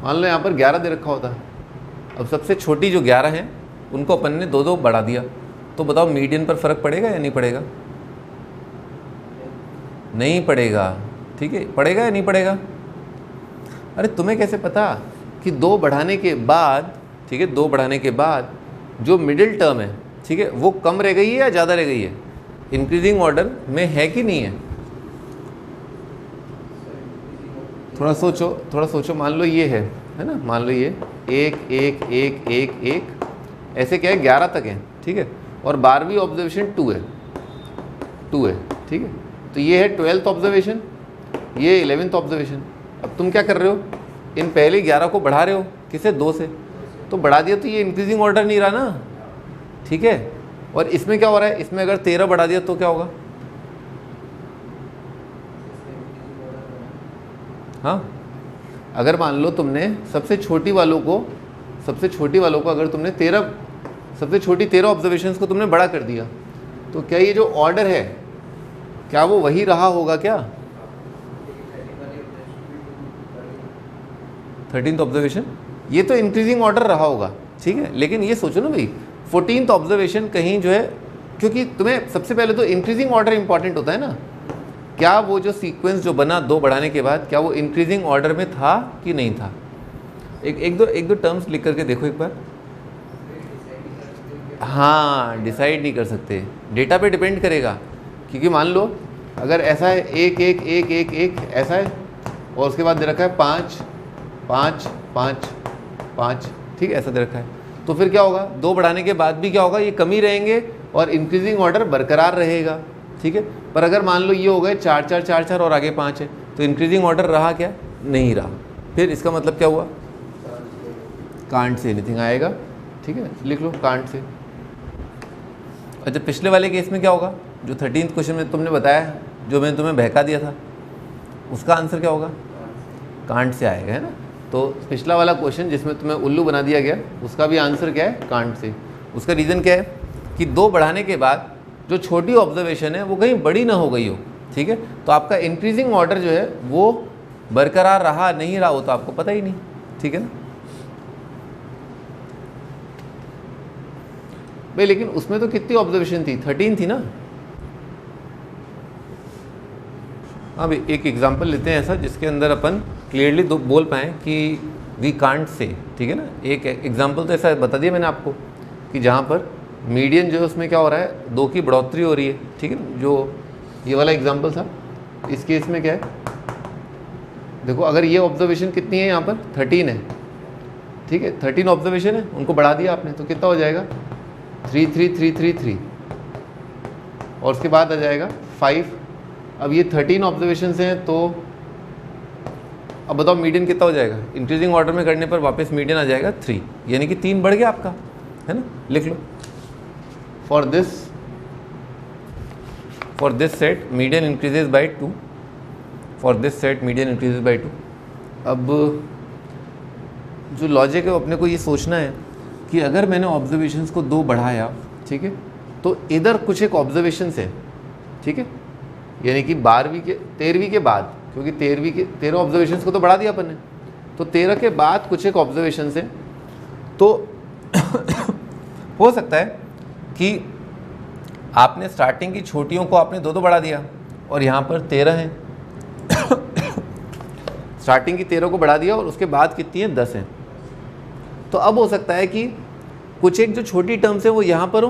मान लो यहाँ पर 11 दे रखा होता, अब सबसे छोटी जो 11 हैं उनको अपन ने 2 बढ़ा दिया, तो बताओ मीडियन पर फर्क पड़ेगा या नहीं पड़ेगा? नहीं पड़ेगा। ठीक है, पड़ेगा या नहीं पड़ेगा? अरे तुम्हें कैसे पता कि 2 बढ़ाने के बाद, ठीक है, 2 बढ़ाने के बाद जो मिडिल टर्म है, ठीक है, वो कम रह गई है या ज़्यादा रह गई है? इंक्रीजिंग ऑर्डर में है कि नहीं है? थोड़ा सोचो। मान लो ये है ना, मान लो ये 1 1 1 1 1 ऐसे क्या है, 11 तक है, ठीक है, और 12वीं ऑब्जर्वेशन 2 है, ठीक है, तो ये है 12th ऑब्जर्वेशन, ये 11th ऑब्जर्वेशन। अब तुम क्या कर रहे हो, इन पहले 11 को बढ़ा रहे हो, किसे, 2 से, तो बढ़ा दिया तो ये इंक्रीजिंग ऑर्डर नहीं रहा ना, ठीक है। और इसमें क्या हो रहा है, इसमें अगर 13 बढ़ा दिया तो क्या होगा, हाँ, अगर मान लो तुमने सबसे छोटी वालों को अगर तुमने 13 सबसे छोटी 13 ऑब्जर्वेशंस को तुमने बड़ा कर दिया, तो क्या ये जो ऑर्डर है क्या वो वही रहा होगा क्या? 13th ऑब्जर्वेशन ये तो इंक्रीजिंग ऑर्डर रहा होगा, ठीक है, लेकिन ये सोचो ना भाई 14th ऑब्जर्वेशन कहीं जो है, क्योंकि तुम्हें सबसे पहले तो इंक्रीजिंग ऑर्डर इंपॉर्टेंट होता है ना, क्या वो जो सीक्वेंस जो बना 2 बढ़ाने के बाद, क्या वो इंक्रीजिंग ऑर्डर में था कि नहीं था? एक दो टर्म्स लिख करके देखो एक बार। हाँ, डिसाइड नहीं कर सकते, डेटा पे डिपेंड करेगा, क्योंकि मान लो अगर ऐसा है 1 1 1 1 1 ऐसा है, और उसके बाद दे रखा है 5 5 5 5, ठीक है, ऐसा दे रखा है, तो फिर क्या होगा, 2 बढ़ाने के बाद भी क्या होगा, ये कम ही रहेंगे और इंक्रीजिंग ऑर्डर बरकरार रहेगा, ठीक है। पर अगर मान लो ये हो गए 4 4 4 4 और आगे 5 है, तो इंक्रीजिंग ऑर्डर रहा क्या? नहीं रहा। फिर इसका मतलब क्या हुआ, कांट से एनीथिंग आएगा, ठीक है, लिख लो कांट से। अच्छा, पिछले वाले केस में क्या होगा, जो 13th क्वेश्चन में तुमने बताया, जो मैंने तुम्हें बहका दिया था, उसका आंसर क्या होगा, कांट से आएगा, है ना। तो पिछला वाला क्वेश्चन जिसमें तुम्हें उल्लू बना दिया गया, उसका भी आंसर क्या है, कांट से। उसका रीज़न क्या है कि 2 बढ़ाने के बाद जो छोटी ऑब्जर्वेशन है वो कहीं बड़ी ना हो गई हो, ठीक है। तो आपका इंक्रीजिंग ऑर्डर जो है वो बरकरार रहा नहीं रहा हो तो आपको पता ही नहीं, ठीक है ना भाई। लेकिन उसमें तो कितनी ऑब्जर्वेशन थी, 13 थी ना। हाँ भाई, एक एग्जांपल लेते हैं ऐसा जिसके अंदर अपन क्लियरली बोल पाएँ कि वी कांट से, ठीक है ना। एक एग्जांपल तो ऐसा बता दिया मैंने आपको कि जहाँ पर मीडियन जो है उसमें क्या हो रहा है, 2 की बढ़ोतरी हो रही है, ठीक है ना। जो ये वाला एग्जांपल था, इस केस में क्या है, देखो अगर ये ऑब्जर्वेशन कितनी है यहाँ पर 13 है, ठीक है, 13 ऑब्जर्वेशन है, उनको बढ़ा दिया आपने तो कितना हो जाएगा 3 3 3 3 3 और उसके बाद आ जाएगा 5। अब ये 13 ऑब्जर्वेशन हैं तो अब बताओ मीडियन कितना हो जाएगा, इंक्रीजिंग ऑर्डर में करने पर वापस मीडियन आ जाएगा 3, यानी कि 3 बढ़ गया आपका, है ना। लिख लो for this set median increases by 2, for this set median increases by 2। अब जो लॉजिक है वो अपने को ये सोचना है कि अगर मैंने ऑब्जर्वेशंस को 2 बढ़ाया, ठीक है, तो इधर कुछ एक ऑब्जर्वेशन है, ठीक है, यानी कि 13वीं के बाद, क्योंकि 13 ऑब्जर्वेशंस को तो बढ़ा दिया अपन ने, तो 13 के बाद कुछ एक ऑब्जर्वेशन है, तो हो सकता है कि आपने स्टार्टिंग की छोटियों को आपने 2 बढ़ा दिया और यहाँ पर 13 हैं स्टार्टिंग की 13 को बढ़ा दिया और उसके बाद कितनी है 10 हैं। तो अब हो सकता है कि कुछ एक जो छोटी टर्म्स है वो यहाँ पर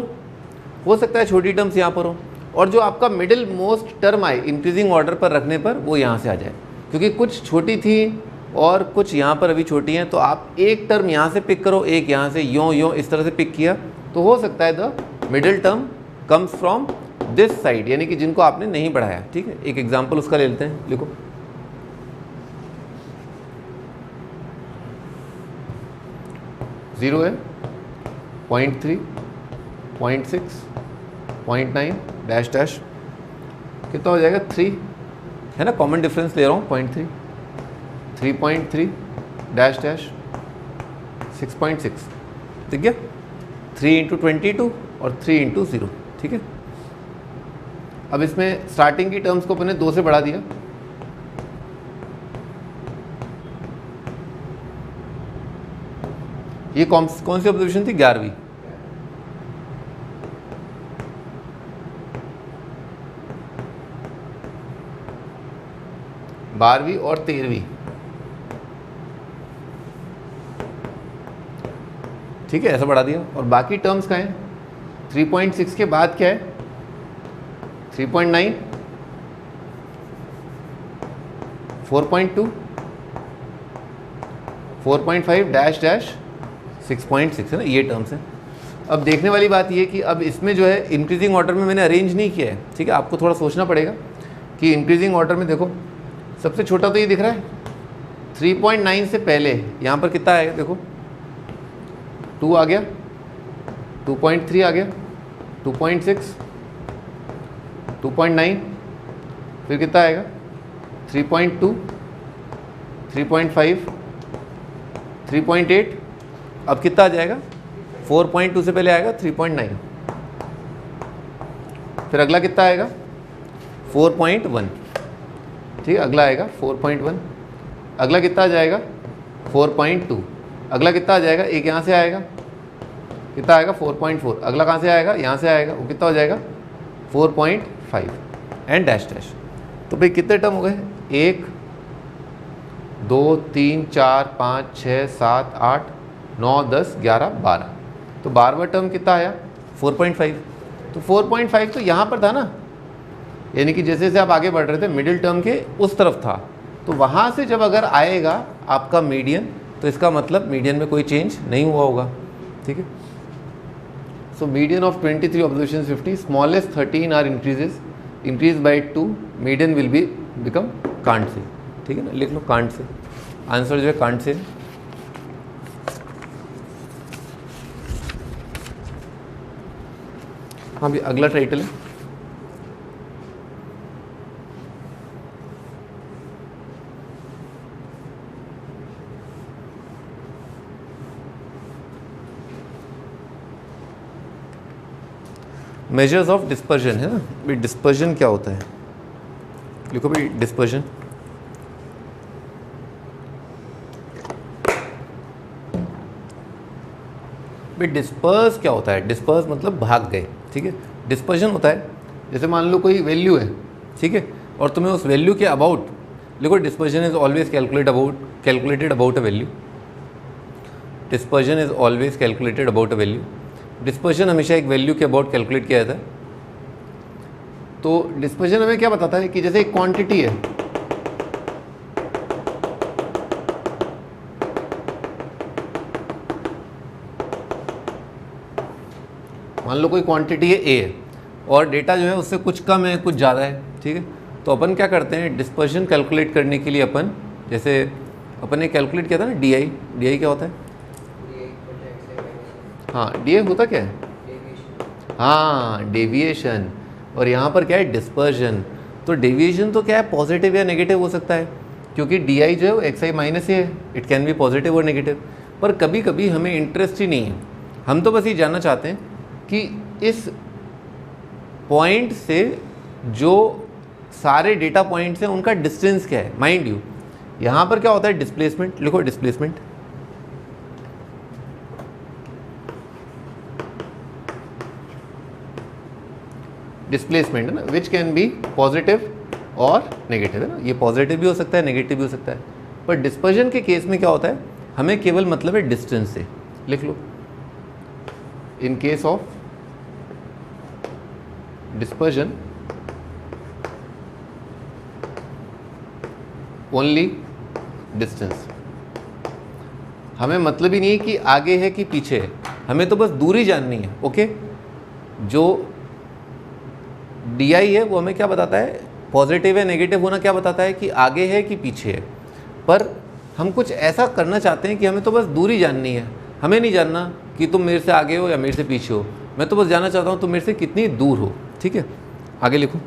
हो सकता है छोटी टर्म्स यहाँ पर हो, और जो आपका मिडिल मोस्ट टर्म आए इंक्रीजिंग ऑर्डर पर रखने पर वो यहाँ से आ जाए, क्योंकि कुछ छोटी थी और कुछ यहाँ पर अभी छोटी हैं। तो आप एक टर्म यहाँ से पिक करो, एक यहाँ से, यों इस तरह से पिक किया, तो हो सकता है the middle term comes from this side, यानी कि जिनको आपने नहीं बढ़ाया, ठीक है। एक एग्जाम्पल उसका ले लेते हैं, लिखो 0 है, 0.3, 0.6, 0.9 डैश डैश, कितना हो जाएगा 3, है ना, कॉमन डिफरेंस ले रहा हूँ 0.3, 3.3 डैश डैश 6.6, ठीक है, 3 × 22 और 3 × 0, ठीक है। अब इसमें स्टार्टिंग की टर्म्स को अपने 2 से बढ़ा दिया, ये कौन सी ऑब्जर्वेशन थी, 11वीं, बारहवीं और 13वीं, ठीक है, ऐसा बढ़ा दिया। और बाकी टर्म्स का है 3.6 के बाद क्या है 3.9, 4.2, 4.5 डैश डैश 6.6, है ना, ये टर्म्स हैं। अब देखने वाली बात ये कि अब इसमें जो है इंक्रीजिंग ऑर्डर में मैंने अरेंज नहीं किया है, ठीक है। आपको थोड़ा सोचना पड़ेगा कि इंक्रीजिंग ऑर्डर में देखो सबसे छोटा तो ये दिख रहा है 3.9 से पहले यहाँ पर कितना आएगा, देखो 2 आ गया, 2.3 आ गया, 2.6, 2.9, फिर कितना आएगा 3.2, 3.5, 3.8, अब कितना आ जाएगा 4.2 से पहले आएगा 3.9, फिर अगला कितना आएगा 4.1, ठीक है, अगला आएगा 4.1, अगला कितना आ जाएगा 4.2, अगला कितना आ जाएगा, एक यहाँ से आएगा, कितना आएगा 4.4, अगला कहाँ से आएगा, यहाँ से आएगा, वो कितना हो जाएगा 4.5 एंड डैश डैश। तो भाई कितने टर्म हो गए, 1 2 3 4 5 6 7 8 9 10 11 12, तो 12वां टर्म कितना आया 4.5। तो 4.5 तो यहाँ पर था ना, यानी कि जैसे जैसे आप आगे बढ़ रहे थे मिडिल टर्म के उस तरफ था, तो वहाँ से जब अगर आएगा आपका मीडियन, तो इसका मतलब मीडियन में कोई चेंज नहीं हुआ होगा, ठीक है। So median of 23 observation 50, smallest 13 are increase by 2, median will be become can't say, ठीक है ना, लिख लो कांट से, आंसर जो है कांट से। हाँ भी अगला टाइटल है मेजर्स ऑफ डिस्पर्जन, है ना भाई। डिस्पर्जन क्या होता है, लिखो भाई डिस्पर्जन। भाई डिस्पर्स क्या होता है, डिस्पर्स मतलब भाग गए, ठीक है। डिस्पर्जन होता है जैसे मान लो कोई वैल्यू है, ठीक है, और तुम्हें उस वैल्यू के अबाउट लिखो। Dispersion is always calculated about a value. Dispersion is always calculated about a value. Dispersion हमेशा एक वैल्यू के अबाउट कैलकुलेट किया जाता है। तो डिस्पर्जन हमें क्या बताता है कि जैसे एक क्वांटिटी है, मान लो कोई क्वांटिटी है ए और डेटा जो है उससे कुछ कम है कुछ ज़्यादा है, ठीक है। तो अपन क्या करते हैं, डिस्पर्जन कैलकुलेट करने के लिए अपन, जैसे अपन ने कैलकुलेट किया था ना डी आई क्या होता है, हाँ डी आई होता क्या है, हाँ डेविएशन। और यहाँ पर क्या है, डिस्पर्जन। तो डेविएशन तो क्या है, पॉजिटिव या नेगेटिव हो सकता है, क्योंकि डी आई जो है वो एक्स आई माइनस ही है, इट कैन बी पॉजिटिव और नेगेटिव। पर कभी कभी हमें इंटरेस्ट ही नहीं है, हम तो बस ये जानना चाहते हैं कि इस पॉइंट से जो सारे डेटा पॉइंट्स हैं उनका डिस्टेंस क्या है। माइंड यू यहाँ पर क्या होता है, डिस्प्लेसमेंट, लिखो डिस्प्लेसमेंट। डिस्प्लेसमेंट है ना, विच कैन बी पॉजिटिव और नेगेटिव, है ना। ये पॉजिटिव भी हो सकता है नेगेटिव भी हो सकता है। पर डिस्पर्जन के केस में क्या होता है, हमें केवल मतलब है डिस्टेंस से। लिख लो, in case of dispersion only distance. हमें मतलब ही नहीं है कि आगे है कि पीछे है, हमें तो बस दूरी जाननी है। ओके, जो डी आई है वो हमें क्या बताता है, पॉजिटिव है नेगेटिव होना क्या बताता है कि आगे है कि पीछे है। पर हम कुछ ऐसा करना चाहते हैं कि हमें तो बस दूरी जाननी है, हमें नहीं जानना कि तुम मेरे से आगे हो या मेरे से पीछे हो। मैं तो बस जानना चाहता हूँ तुम मेरे से कितनी दूर हो, ठीक है। आगे लिखो,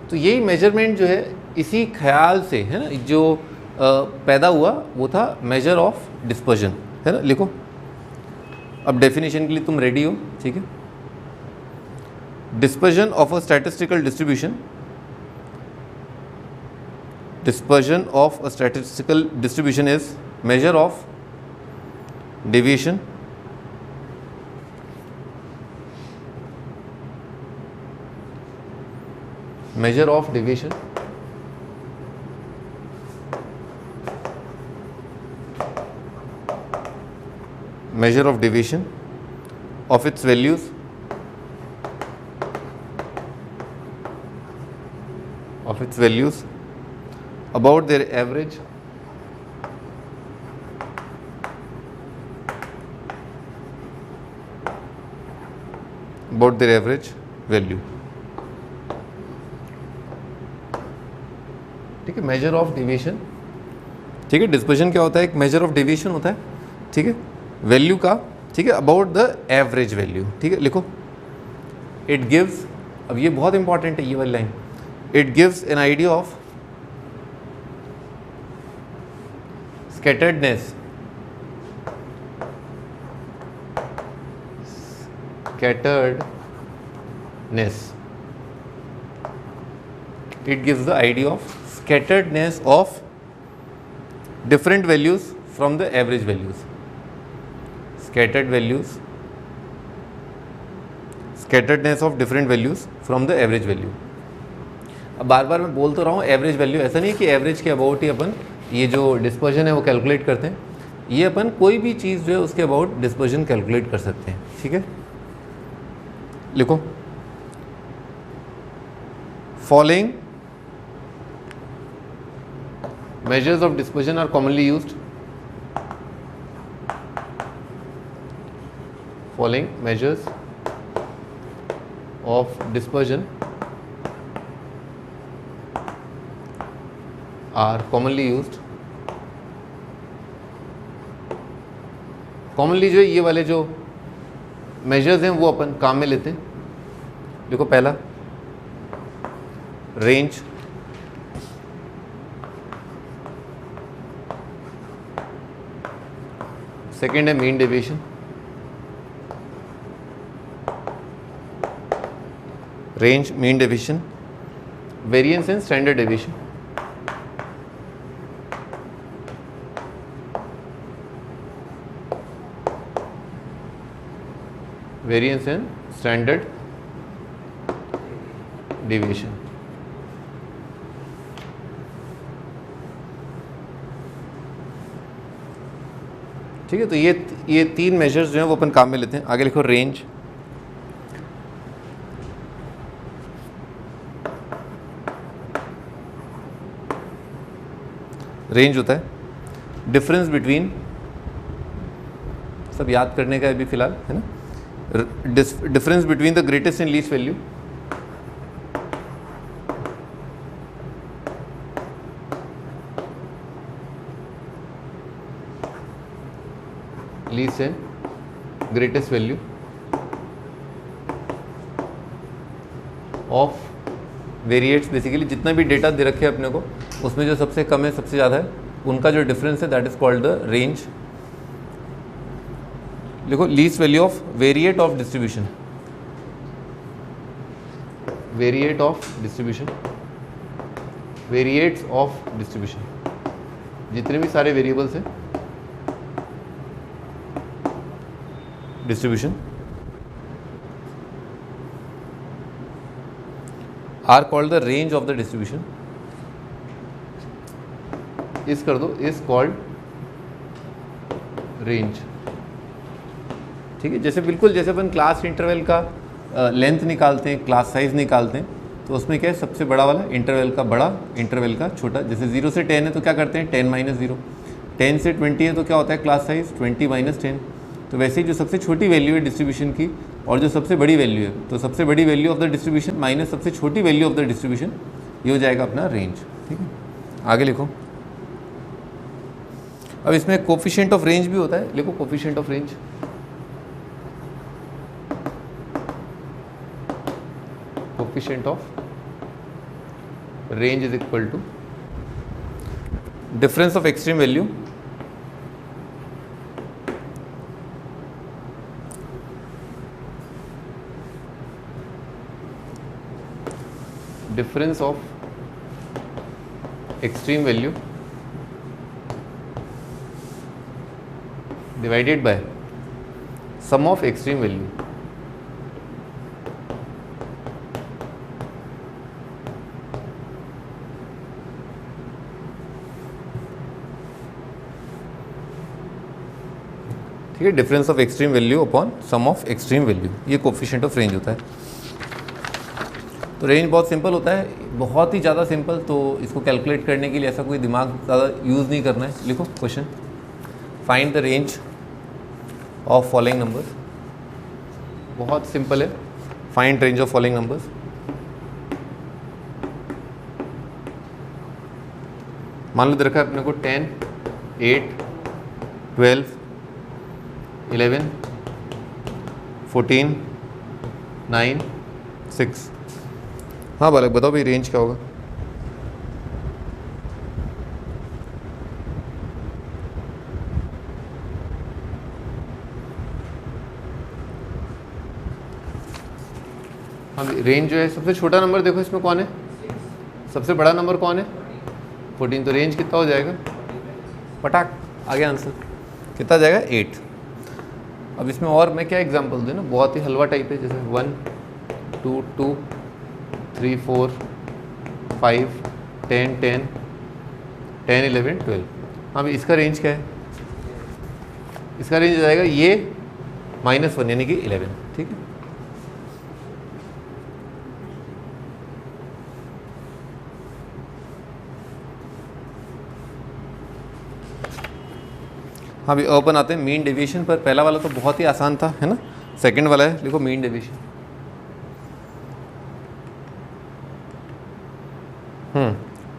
तो यही मेजरमेंट जो है इसी ख्याल से है ना, जो पैदा हुआ वो था मेजर ऑफ डिस्पर्जन, है ना। लिखो, अब डेफिनेशन के लिए तुम रेडी हो, ठीक है। Dispersion of a statistical distribution, dispersion of a statistical distribution is measure of deviation measure of deviation measure of deviation of its values about their average value, ठीक है। मेजर ऑफ डिविएशन, ठीक है। डिस्पर्जन क्या होता है, एक मेजर ऑफ डिविएशन होता है, ठीक है, वैल्यू का, ठीक है, अबाउट द एवरेज वैल्यू, ठीक है। लिखो, इट गिव्स, अब ये बहुत इंपॉर्टेंट है ये वाली line, it gives an idea of scatteredness it gives the idea of scatteredness of different values from the average values, scatteredness of different values from the average value। अब बार बार मैं बोल तो रहा हूँ एवरेज वैल्यू, ऐसा नहीं कि एवरेज के अबाउट ही अपन ये जो डिस्पर्जन है वो कैलकुलेट करते हैं। ये अपन कोई भी चीज़ जो है उसके अबाउट डिस्पर्जन कैलकुलेट कर सकते हैं, ठीक है। लिखो, following measures of dispersion are commonly used, following measures of dispersion are commonly used commonly जो है ये वाले जो मेजर्स हैं वो अपन काम में लेते हैं। देखो पहला रेंज, सेकेंड है mean deviation, range, mean deviation, variance and standard deviation. Variance and standard deviation. ठीक है, तो ये तीन मेजर्स जो हैं वो अपन काम में लेते हैं। आगे लिखो रेंज, रेंज होता है डिफरेंस बिटवीन, सब याद करने का अभी फिलहाल है ना, difference between the greatest and least value, least and greatest value of variates. Basically जितना भी डेटा दे रखे हैं अपने को, उसमें जो सबसे कम है सबसे ज़्यादा है, उनका जो डिफरेंस है that is called the range. लिखो least value of variate of distribution, variate of distribution, variates of distribution, जितने भी सारे वेरिएबल्स हैं distribution are called the range of the distribution. इस कर दो, इज कॉल्ड रेंज। ठीक है, जैसे बिल्कुल जैसे अपन क्लास इंटरवल का लेंथ निकालते हैं, क्लास साइज निकालते हैं, तो उसमें क्या है, सबसे बड़ा वाला इंटरवल का बड़ा, इंटरवल का छोटा। जैसे 0 से 10 है तो क्या करते हैं 10 - 0, 10 से 20 है तो क्या होता है क्लास साइज 20 - 10। तो वैसे ही जो सबसे छोटी वैल्यू है डिस्ट्रीब्यूशन की और जो सबसे बड़ी वैल्यू है, तो सबसे बड़ी value of the distribution minus सबसे छोटी वैल्यू ऑफ द डिस्ट्रीब्यूशन, ये हो जाएगा अपना रेंज। ठीक है, आगे लिखो। अब इसमें कोफिशिएंट ऑफ रेंज भी होता है, लिखो coefficient of range. Coefficient of range is equal to difference of extreme value difference of extreme value divided by sum of extreme value। ठीक है, difference of extreme value upon sum of extreme value, ये कोफिशिएंट ऑफ रेंज होता है। तो रेंज बहुत सिंपल होता है, बहुत ही ज़्यादा सिंपल, तो इसको कैलकुलेट करने के लिए ऐसा कोई दिमाग ज़्यादा यूज़ नहीं करना है। लिखो question, find the range of following numbers. बहुत सिंपल है, find range of following numbers. मान लो दे रखा है अपने को 10, 8, 12, 11, 14, 9, 6। हाँ बालक बताओ भाई रेंज क्या होगा। हाँ रेंज जो है, सबसे छोटा नंबर देखो इसमें कौन है, सबसे बड़ा नंबर कौन है 14, तो रेंज कितना हो जाएगा, पटाक आ गया आंसर, कितना जाएगा 8। अब इसमें और मैं क्या एग्जांपल दूँ ना, बहुत ही हलवा टाइप है, जैसे 1, 2, 2, 3, 4, 5, 10, 10, 10, 11, 12। हाँ भाई इसका रेंज क्या है, इसका रेंज आ जाएगा ये -1 यानी कि 11। ठीक है, हाँ भाई अपन आते हैं मीन डेविएशन पर। पहला वाला तो बहुत ही आसान था, है ना। सेकंड वाला है, लिखो मीन डेविएशन।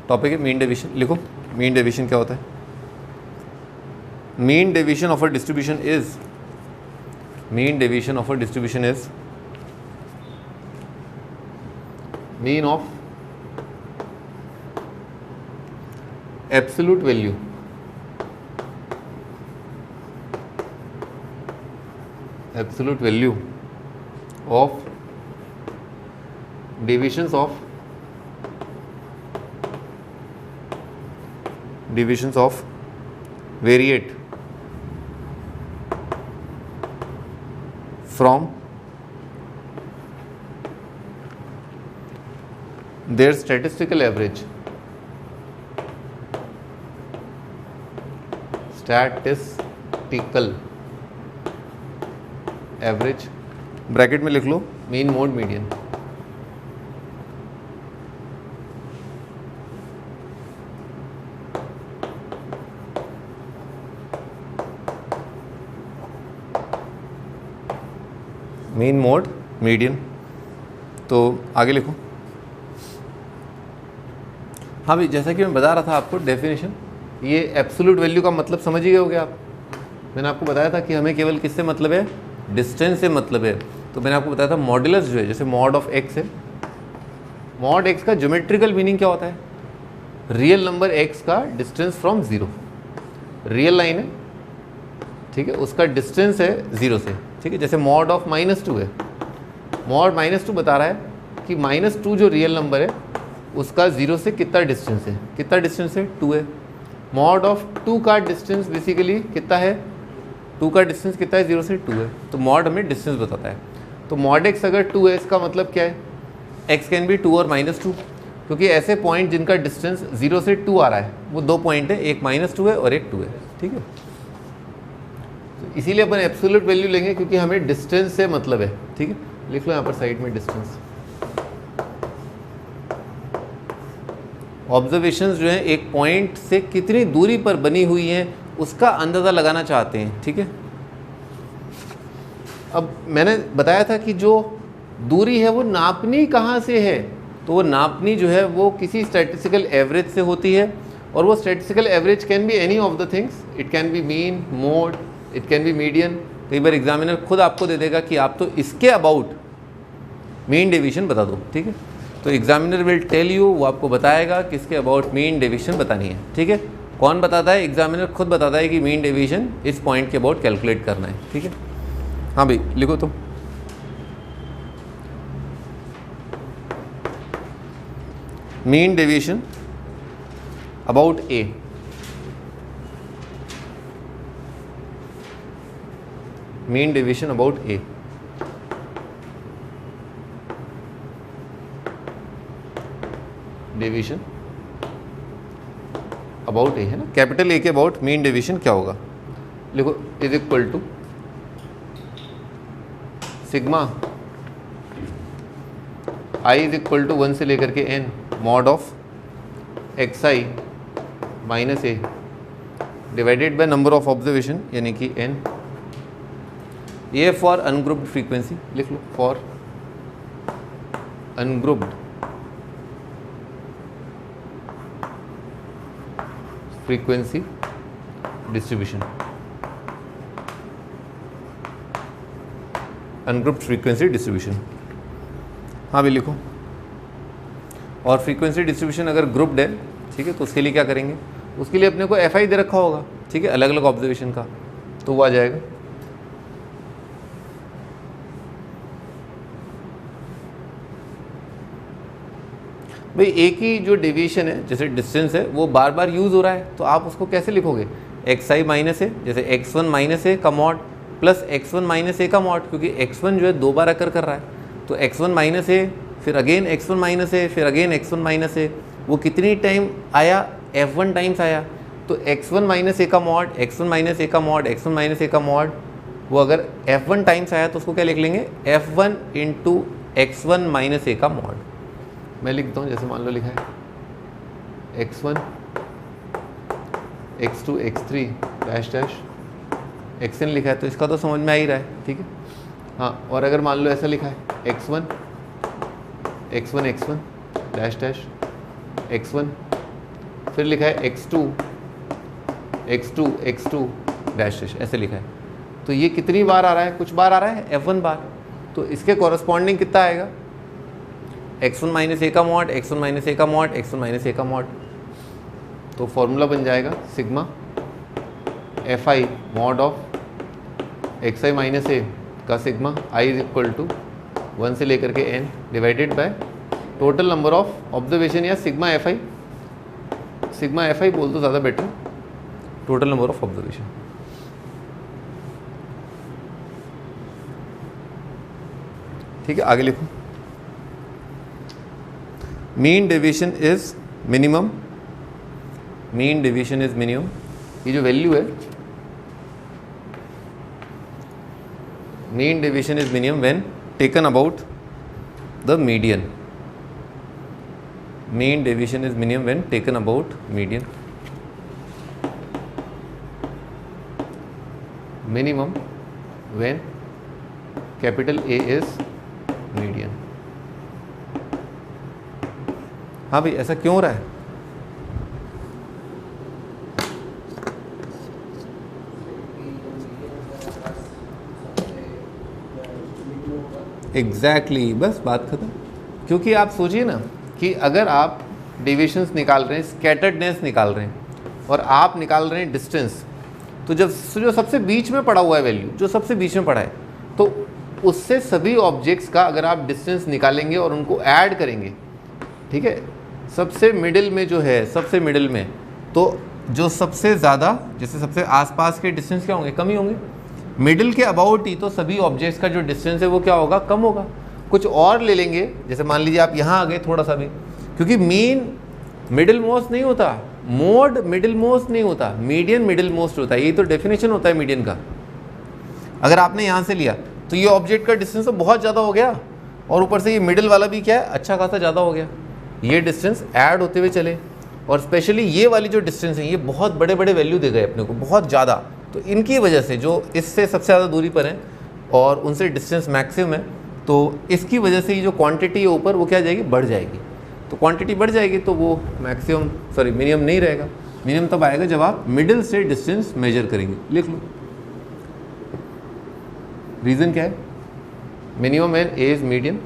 टॉपिक है मीन डेविएशन। लिखो मीन डेविएशन क्या होता है। Mean deviation of a distribution is mean deviation of a distribution is mean of absolute value of divisions of variate from their statistical average bracket में लिख लो mean mode median. Mean mode median. तो आगे लिखो। हाँ भाई, जैसा कि मैं बता रहा था आपको डेफिनेशन, ये एब्सोल्यूट वैल्यू का मतलब समझ ही गए होगे आप। मैंने आपको बताया था कि हमें केवल किससे मतलब है, डिस्टेंस से मतलब है। तो मैंने आपको बताया था मॉड्यूलस जो है, जैसे मॉड ऑफ एक्स है, मॉड एक्स का ज्योमेट्रिकल मीनिंग क्या होता है, रियल नंबर एक्स का distance from zero. Real line है, ठीक है, उसका डिस्टेंस है जीरो से, ठीक है। जैसे मॉड ऑफ -2 है, मॉड -2 बता रहा है कि -2 जो रियल नंबर है उसका जीरो से कितना डिस्टेंस है, कितना डिस्टेंस है, 2 है। मॉड ऑफ 2 का डिस्टेंस बेसिकली कितना है, 2 का डिस्टेंस कितना है, 0 से 2 है। तो मॉड हमें डिस्टेंस बताता है। तो मॉड एक्स अगर 2 है, इसका मतलब क्या है, एक्स कैन बी 2 और -2, क्योंकि ऐसे पॉइंट जिनका डिस्टेंस 0 से 2 आ रहा है वो 2 पॉइंट है, एक -2 है और एक 2 है, ठीक है। तो इसीलिए अपन एब्सोल्यूट वैल्यू लेंगे क्योंकि हमें डिस्टेंस से मतलब है, ठीक है। लिख लो यहाँ पर साइड में डिस्टेंस। ऑब्जर्वेशंस जो है एक पॉइंट से कितनी दूरी पर बनी हुई हैं उसका अंदाज़ा लगाना चाहते हैं, ठीक है। अब मैंने बताया था कि जो दूरी है वो नापनी कहाँ से है, तो वो नापनी जो है वो किसी स्टैटिस्टिकल एवरेज से होती है। और वो statistical average can be any of the things, it can be mean, mode, it can be median. कई बार एग्जामिनर खुद आपको दे देगा कि आप तो इसके अबाउट मीन डेविएशन बता दो, ठीक है। तो एग्जामिनर विल टेल यू, वो आपको बताएगा किसके अबाउट मीन डेविएशन बतानी है, ठीक है। कौन बताता है, एग्जामिनर खुद बताता है कि मीन डेविएशन इस पॉइंट के अबाउट कैलकुलेट करना है, ठीक है। हाँ भाई लिखो तो। Mean deviation about A, mean deviation about A. Deviation about A है ना, कैपिटल ए के अबाउट मीन डेविएशन क्या होगा, लिखो is equal to sigma i is equal to 1 से लेकर के n mod of xi minus A divided by number of observation यानी कि n। ये फॉर अनग्रुप्ड फ्रीक्वेंसी, लिख लो for ungrouped frequency distribution, ungrouped frequency distribution. हाँ भी लिखो। और फ्रीक्वेंसी डिस्ट्रीब्यूशन अगर ग्रुप्ड है, ठीक है, तो उसके लिए क्या करेंगे, उसके लिए अपने को FI दे रखा होगा, ठीक है, अलग अलग ऑब्जर्वेशन का, तो वो आ जाएगा भाई। एक ही जो डेविएशन है, जैसे डिस्टेंस है, वो बार बार यूज़ हो रहा है, तो आप उसको कैसे लिखोगे, xi माइनस ए, जैसे x1 माइनस ए का mod plus x1 minus A का मॉड, क्योंकि x1 जो है 2 बार अकर कर रहा है, तो x1 माइनस ए, फिर अगेन x1 माइनस ए, फिर अगेन x1 माइनस ए। वो कितनी टाइम आया, f1 टाइम्स आया, तो x1 माइनस ए का मॉड, x1 माइनस ए का मॉड, x1 माइनस ए का मॉड, वो अगर f1 टाइम्स आया तो उसको क्या लिख लेंगे, f1 into x1 minus A का मॉड। मैं लिखता हूँ, जैसे मान लो लिखा है x1 x2 x3 dash dash xn लिखा है, तो इसका तो समझ में आ ही रहा है, ठीक है। हाँ, और अगर मान लो ऐसा लिखा है x1 डैश डैश x1, फिर लिखा है x2 डैश डैश, ऐसे लिखा है, तो ये कितनी बार आ रहा है, कुछ बार आ रहा है F1 बार, तो इसके कॉरस्पॉन्डिंग कितना आएगा x1 माइनस ए का मॉड, x1 माइनस ए का मॉड, x1 माइनस ए का मॉड। तो फॉर्मूला बन जाएगा sigma fi mod of xi minus A का sigma i is equal to 1 से लेकर के n divided by total number of observation, या सिग्मा fi बोल तो ज़्यादा better, total number of observation. ठीक है, आगे लिखो। Mean deviation is minimum, mean deviation is minimum, ये जो वैल्यू है mean deviation is minimum when taken about the median, mean deviation is minimum when taken about median, minimum when capital A is median. हाँ भाई, ऐसा क्यों हो रहा है? एग्जैक्टली, बस बात खत्म। क्योंकि आप सोचिए ना कि अगर आप डेविएशंस निकाल रहे हैं, स्कैटर्डनेस निकाल रहे हैं और आप निकाल रहे हैं डिस्टेंस, तो जब जो सबसे बीच में पड़ा हुआ है वैल्यू, जो सबसे बीच में पड़ा है, तो उससे सभी ऑब्जेक्ट्स का अगर आप डिस्टेंस निकालेंगे और उनको ऐड करेंगे, ठीक है, सबसे मिडिल में जो है, सबसे मिडिल में, तो जो सबसे ज़्यादा, जैसे सबसे आसपास के डिस्टेंस क्या होंगे, कम ही होंगे। मिडिल के अबाउट ही तो सभी ऑब्जेक्ट्स का जो डिस्टेंस है वो क्या होगा, कम होगा। कुछ और ले लेंगे, जैसे मान लीजिए आप यहाँ आ गए थोड़ा सा भी, क्योंकि मीन मिडिल मोस्ट नहीं होता, मोड मिडिल मोस्ट नहीं होता, मीडियन मिडिल मोस्ट होता है। यही तो डेफिनेशन होता है मीडियन का। अगर आपने यहाँ से लिया तो ये ऑब्जेक्ट का डिस्टेंस तो बहुत ज़्यादा हो गया, और ऊपर से ये मिडिल वाला भी क्या है, अच्छा खासा ज़्यादा हो गया। ये डिस्टेंस ऐड होते हुए चले, और स्पेशली ये वाली जो डिस्टेंस है, ये बहुत बड़े बड़े वैल्यू दे गए अपने को, बहुत ज़्यादा। तो इनकी वजह से जो इससे सबसे ज़्यादा दूरी पर हैं और उनसे डिस्टेंस मैक्सिमम है, तो इसकी वजह से ये जो क्वांटिटी है ऊपर, वो क्या आ जाएगी, बढ़ जाएगी। तो क्वांटिटी बढ़ जाएगी तो वो मैक्सिमम, सॉरी मिनिमम नहीं रहेगा। मिनिमम तब आएगा जब आप मिडिल से डिस्टेंस मेजर करेंगे। लिख लो, रीज़न क्या है, minimum and A is medium,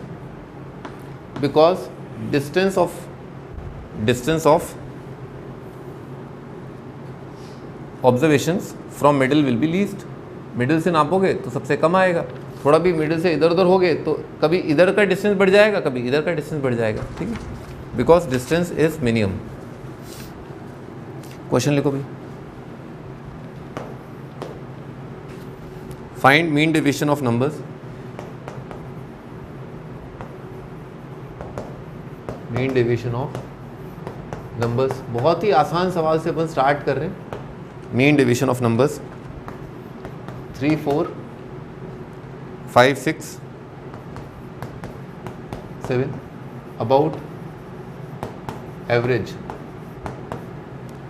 because distance of observations from middle will be least. Middle से नापोगे तो सबसे कम आएगा, थोड़ा भी मिडिल से इधर उधर हो गए तो कभी इधर का डिस्टेंस बढ़ जाएगा, कभी इधर का डिस्टेंस बढ़ जाएगा। ठीक है, because distance is minimum. Question लिखो भाई, find mean deviation of numbers. Mean deviation of numbers, बहुत ही आसान सवाल से अपन स्टार्ट कर रहे हैं। Mean deviation of numbers 3, 4, 5, 6, 7 about average.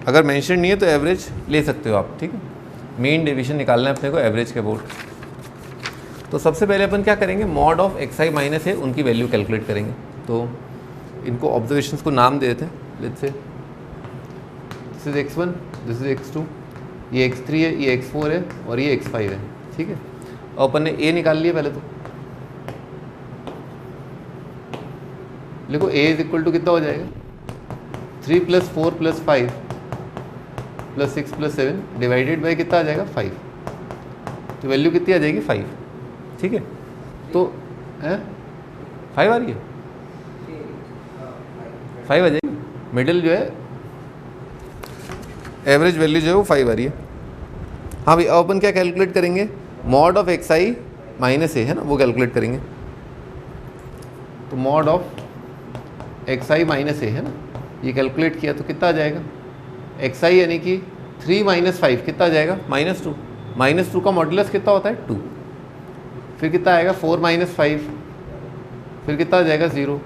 अगर मेंशन नहीं है तो एवरेज ले सकते हो आप। ठीक है, मीन डेविएशन निकालना है अपने को एवरेज के अबाउट। तो सबसे पहले अपन क्या करेंगे, मॉड ऑफ xi माइनस है उनकी वैल्यू कैलकुलेट करेंगे। तो इनको ऑब्जर्वेशंस को नाम दे देते हैं। Let's say this is x1, this is x2, ये x3 है, ये x4 है और ये x5 है। ठीक है, और अपन ने a निकाल लिया पहले। तो देखो a इज इक्वल टू कितना हो जाएगा, 3 + 4 + 5 + 6 + 7 डिवाइडेड बाई कितना आ जाएगा, 5। तो वैल्यू कितनी आ जाएगी, 5। ठीक है, तो 5 आ रही है, 5 आ जाएगी। मिडिल जो है, एवरेज वैल्यू जो है वो 5 आ रही है। हाँ भाई, अब अपन क्या कैलकुलेट करेंगे, मॉड ऑफ xi माइनस ए है ना, वो कैलकुलेट करेंगे। तो मॉड ऑफ xi माइनस ए है ना, ये कैलकुलेट किया तो कितना आ जाएगा, xi यानी कि 3 - 5 कितना आ जाएगा, -2। -2 का मॉडुलस कितना होता है, 2। फिर कितना आएगा, 4 - 5, फिर कितना आ जाएगा, 0,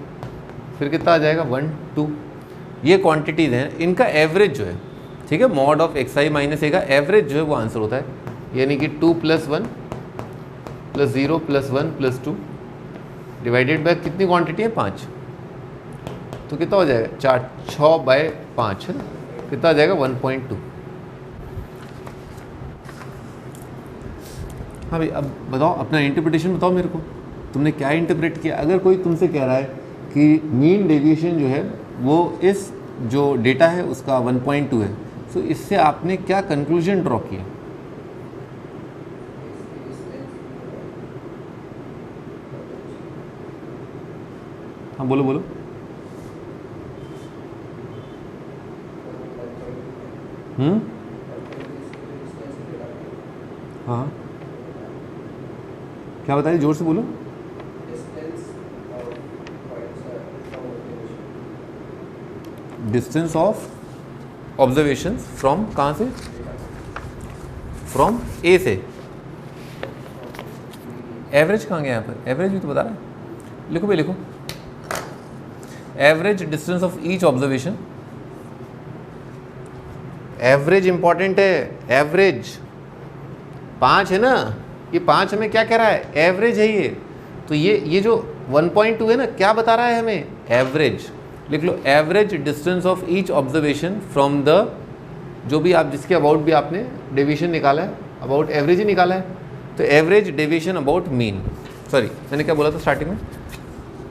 फिर कितना आ जाएगा, 1, 2। ये क्वांटिटीज़ हैं, इनका एवरेज जो है, ठीक है, mod of xi minus A का एवरेज जो है वो आंसर होता है। यानी कि 2 + 1 + 0 + 1 + 2 डिवाइडेड बाय कितनी क्वांटिटी है, 5। तो कितना हो जाएगा, 6/5 है ना, कितना आ जाएगा, 1.2। हाँ भाई, अब बताओ अपना इंटरप्रिटेशन बताओ मेरे को, तुमने क्या इंटरप्रेट किया। अगर कोई तुमसे कह रहा है कि मीन डेविएशन जो है वो इस जो डेटा है उसका 1.2 है, तो इससे आपने क्या कंक्लूजन ड्रॉ किया? हाँ बोलो बोलो। हाँ क्या बताइए, जोर से बोलो। डिस्टेंस ऑफ ऑब्जर्वेशन फ्रॉम कहाँ से? फ्रॉम ए से। एवरेज कहाँ गया यहाँ पर? एवरेज भी तो बता रहा है। लिखो भाई लिखो, average distance of each observation. Average important है, एवरेज 5 है ना, ये 5 हमें क्या कह रहा है? एवरेज है ये। तो ये जो 1.2 है ना, क्या बता रहा है हमें? एवरेज। लिख लो, average distance of each observation from the, जो भी आप जिसके अबाउट भी आपने डेविएशन निकाला है, अबाउट एवरेज ही निकाला है, तो average deviation about mean, sorry मैंने क्या बोला था स्टार्टिंग में?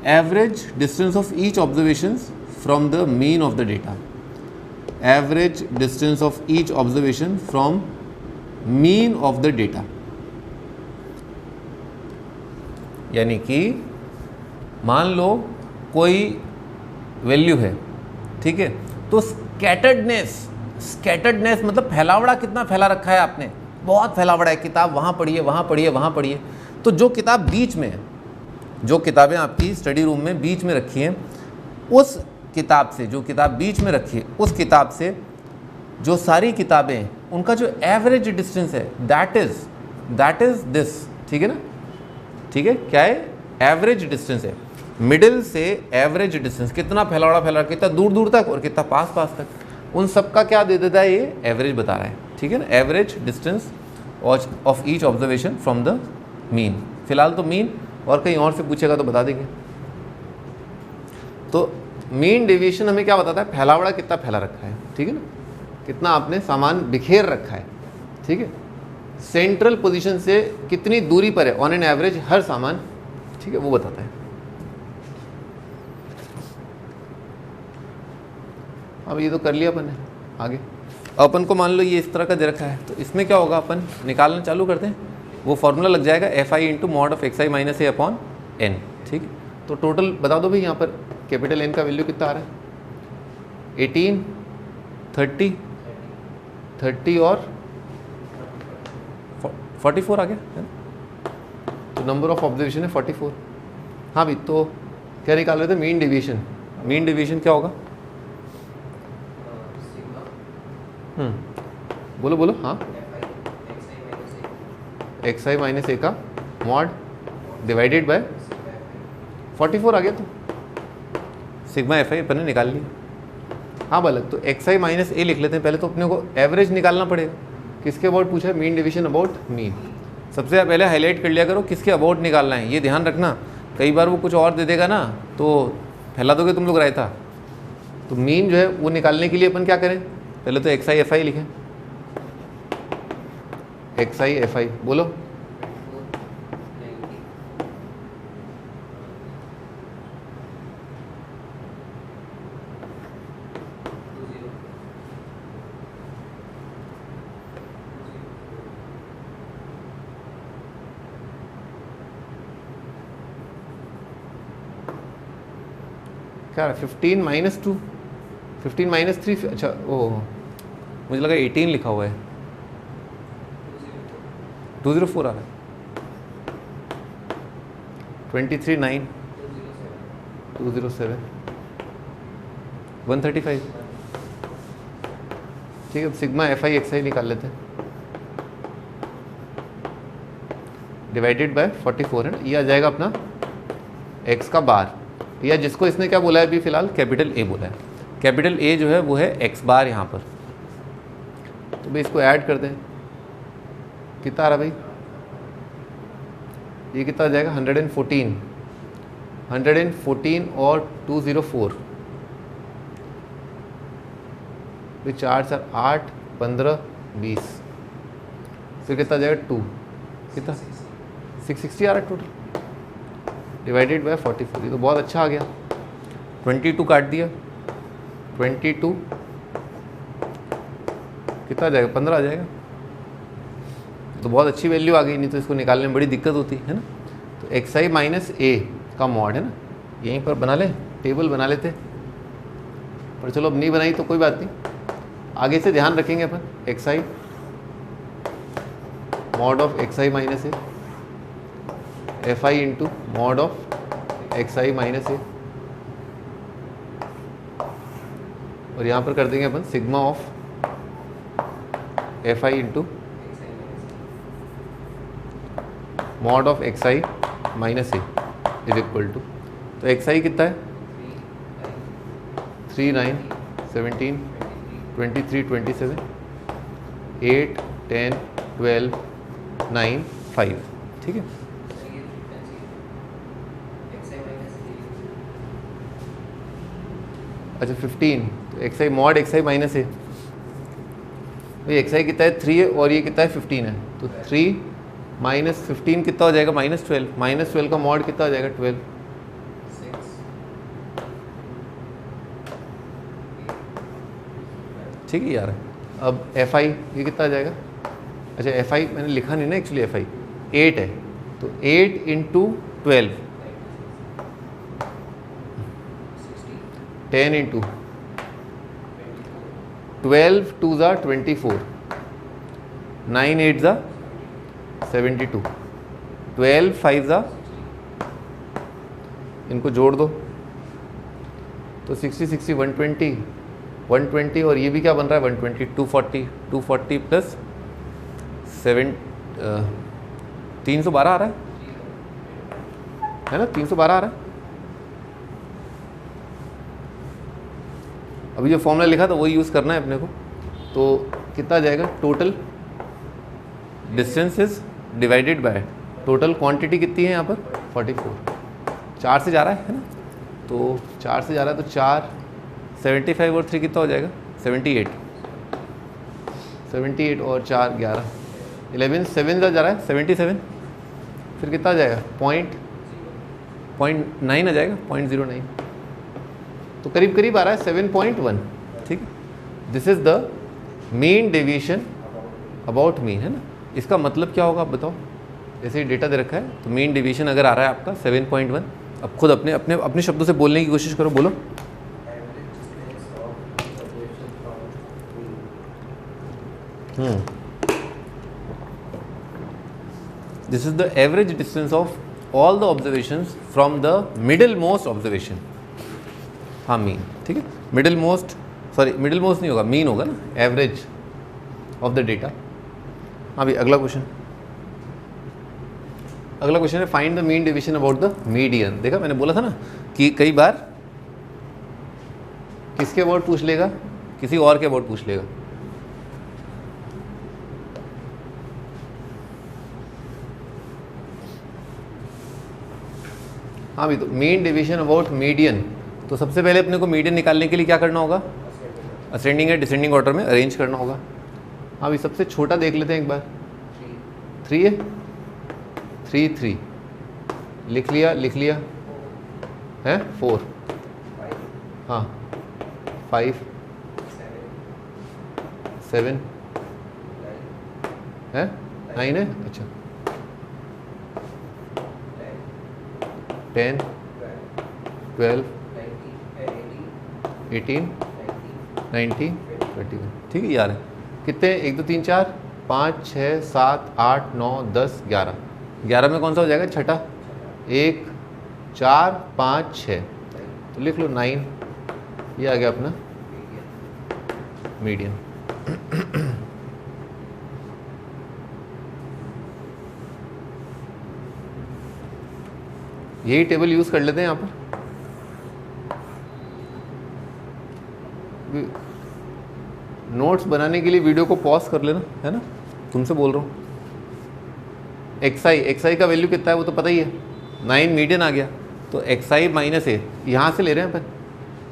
Average distance of each observation from the mean of the data. Average distance of each observation from mean of the data. यानी कि मान लो कोई वैल्यू है, ठीक है, तो स्कैटर्डनेस मतलब फैलावड़ा कितना फैला रखा है आपने? बहुत फैलावड़ा है, किताब वहाँ पढ़िए, वहाँ पढ़िए, वहाँ पढ़िए। तो जो किताब बीच में है, जो किताबें आपकी स्टडी रूम में बीच में रखी हैं, उस किताब से, जो किताब बीच में रखी है उस किताब से जो सारी किताबें हैं उनका जो एवरेज डिस्टेंस है, दैट इज दिस, ठीक है ना? ठीक है, क्या है? एवरेज डिस्टेंस है। मिडिल से एवरेज डिस्टेंस, कितना फैला, कितना दूर दूर तक और कितना पास पास तक, उन सब का क्या दे देता है? ये एवरेज बता रहा है, ठीक है ना? Average distance of each observation from the mean. फिलहाल तो मीन, और कहीं और से पूछेगा तो बता देंगे। तो मीन डेविएशन हमें क्या बताता है? फैलावड़ा कितना फैला रखा है, ठीक है ना? कितना आपने सामान बिखेर रखा है, ठीक है? सेंट्रल पोजीशन से कितनी दूरी पर है ऑन एन एवरेज हर सामान, ठीक है, वो बताता है। अब ये तो कर लिया अपन ने, आगे अपन को मान लो ये इस तरह का दे रखा है, तो इसमें क्या होगा? अपन निकालना चालू करते हैं, वो फॉर्मूला लग जाएगा FI into mod of XI minus A upon N, ठीक है? तो टोटल बता दो भाई, यहाँ पर कैपिटल N का वैल्यू कितना आ रहा है? 18, 30 और 44 आ गया है? तो नंबर ऑफ ऑब्जर्वेशन है 44। हाँ भाई, तो क्या निकाल रहे थे? Mean deviation. मीन डेविएशन क्या होगा? बोलो बोलो। हाँ, XI माइनस A का मॉड डिवाइडेड बाय 44 आ गया। तो सिग्मा FI अपन ने निकाल लिया। हाँ बालक, तो XI माइनस A लिख लेते हैं पहले। तो अपने को एवरेज निकालना पड़ेगा। किसके अबाउट पूछा है? Mean division about mean. सबसे पहले हाईलाइट कर लिया करो किसके अबाउट निकालना है, ये ध्यान रखना। कई बार वो कुछ और दे देगा ना, तो फैला दोगे तुम लोग रायता। तो मीन जो है वो निकालने के लिए अपन क्या करें? पहले तो XI FI लिखें। XI FI बोलो। क्या 15 माइनस 2, 15 माइनस 3, अच्छा ओह मुझे लगा 18 लिखा हुआ है। 204 आ रहा है। 23 9 207 135। ठीक है, अब सिग्मा FI XI निकाल लेते हैं। डिवाइडेड बाय 44 है ना, ये आ जाएगा अपना x का बार, या जिसको इसने क्या बोला है अभी फिलहाल? कैपिटल A बोला है। कैपिटल A जो है वो है x बार यहाँ पर। तो भाई इसको ऐड कर दें, कितना आ रहा भाई? ये कितना आ जाएगा? 114 और 204, फिर 4 4 8 15 20, फिर कितना आ जाएगा? 2। कितना 660 आ रहा है टोटल, डिवाइडेड बाय 44। ये तो बहुत अच्छा आ गया। 22 काट दिया, 22 कितना आ जाएगा, 15 आ जाएगा। तो बहुत अच्छी वैल्यू आ गई, नहीं तो इसको निकालने में बड़ी दिक्कत होती है ना। तो xi माइनस a का मॉड है ना, यहीं पर बना लें, टेबल बना लेते, पर चलो अब नहीं बनाई तो कोई बात नहीं, आगे से ध्यान रखेंगे अपन। xi mod of xi minus a, fi into mod of xi minus a, और यहाँ पर कर देंगे अपन sigma of fi into mod of xi minus a is equal to, तो xi कितना है 3, 9, 17, 23, 27, 8, 10, 12, 9, 5, ठीक है। अच्छा 15, तो xi मॉड xi माइनस है, भाई xi कितना है 3 है और ये कितना है 15 है, तो 3 माइनस 15 कितना हो जाएगा -12, -12 का मॉड कितना हो जाएगा 12, ठीक है यार। अब fi ये कितना आ जाएगा, अच्छा fi मैंने लिखा नहीं ना एक्चुअली, fi 8 है, तो 8 इंटू 12, 10 इंटू 12 2 ज़ा 24, 9 8 ज़ा 72, 12 5 ज़ा, इनको जोड़ दो तो 60 60 120, 120 और ये भी क्या बन रहा है 120, 240, 240 प्लस 7 312 आ रहा है ना, 312 आ रहा है। अभी जो फॉर्मूला लिखा था वही यूज़ करना है अपने को, तो कितना आ जाएगा, total distance is divided by total quantity कितनी है यहाँ पर 44, 4 से जा रहा है ना, तो 4 से जा रहा है, तो 4 75 और 3 कितना हो जाएगा 78, 78 और 4 11, 11 7 जा रहा है 77, फिर कितना आ जाएगा 0.9 आ जाएगा 0.09, तो करीब करीब आ रहा है 7.1, ठीक है। This is the mean deviation about mean, है ना। इसका मतलब क्या होगा आप बताओ, जैसे डेटा दे रखा है तो मीन डेविएशन अगर आ रहा है आपका 7.1, अब खुद अपने अपने अपने शब्दों से बोलने की कोशिश करो, बोलो। This is the average distance of all the observations from the middle most observation, हाँ मीन, ठीक है। मिडिल मोस्ट नहीं होगा, मीन होगा ना, एवरेज ऑफ द डेटा। हाँ भाई अगला क्वेश्चन है, find the mean deviation about the median. देखा मैंने बोला था ना कि कई बार किसके अबाउट पूछ लेगा, किसी और के अबाउट पूछ लेगा। हाँ भाई, तो मीन डेविएशन अबाउट मीडियन, तो सबसे पहले अपने को मीडियन निकालने के लिए क्या करना होगा, असेंडिंग या डिसेंडिंग ऑर्डर में अरेंज करना होगा। हाँ भाई, सबसे छोटा देख लेते हैं एक बार, 3 है, 3 लिख लिया है, 4, हाँ 5 7 है, 9 है, अच्छा 10 12 18 19 21, ठीक है यार। कितने, 1 2 3 4 5 6 7 8 9 10 11, 11 में कौन सा हो जाएगा, छठा, 1 4 5 6, तो लिख लो 9, ये आ गया अपना मीडियन। यही टेबल यूज़ कर लेते हैं यहाँ पर। नोट्स बनाने के लिए वीडियो को पॉज कर लेना, है ना, तुमसे बोल रहा हूँ। एक्स आई का वैल्यू कितना है वो तो पता ही है, 9 मीडियन आ गया, तो एक्स आई माइनस ए यहाँ से ले रहे हैं अपन,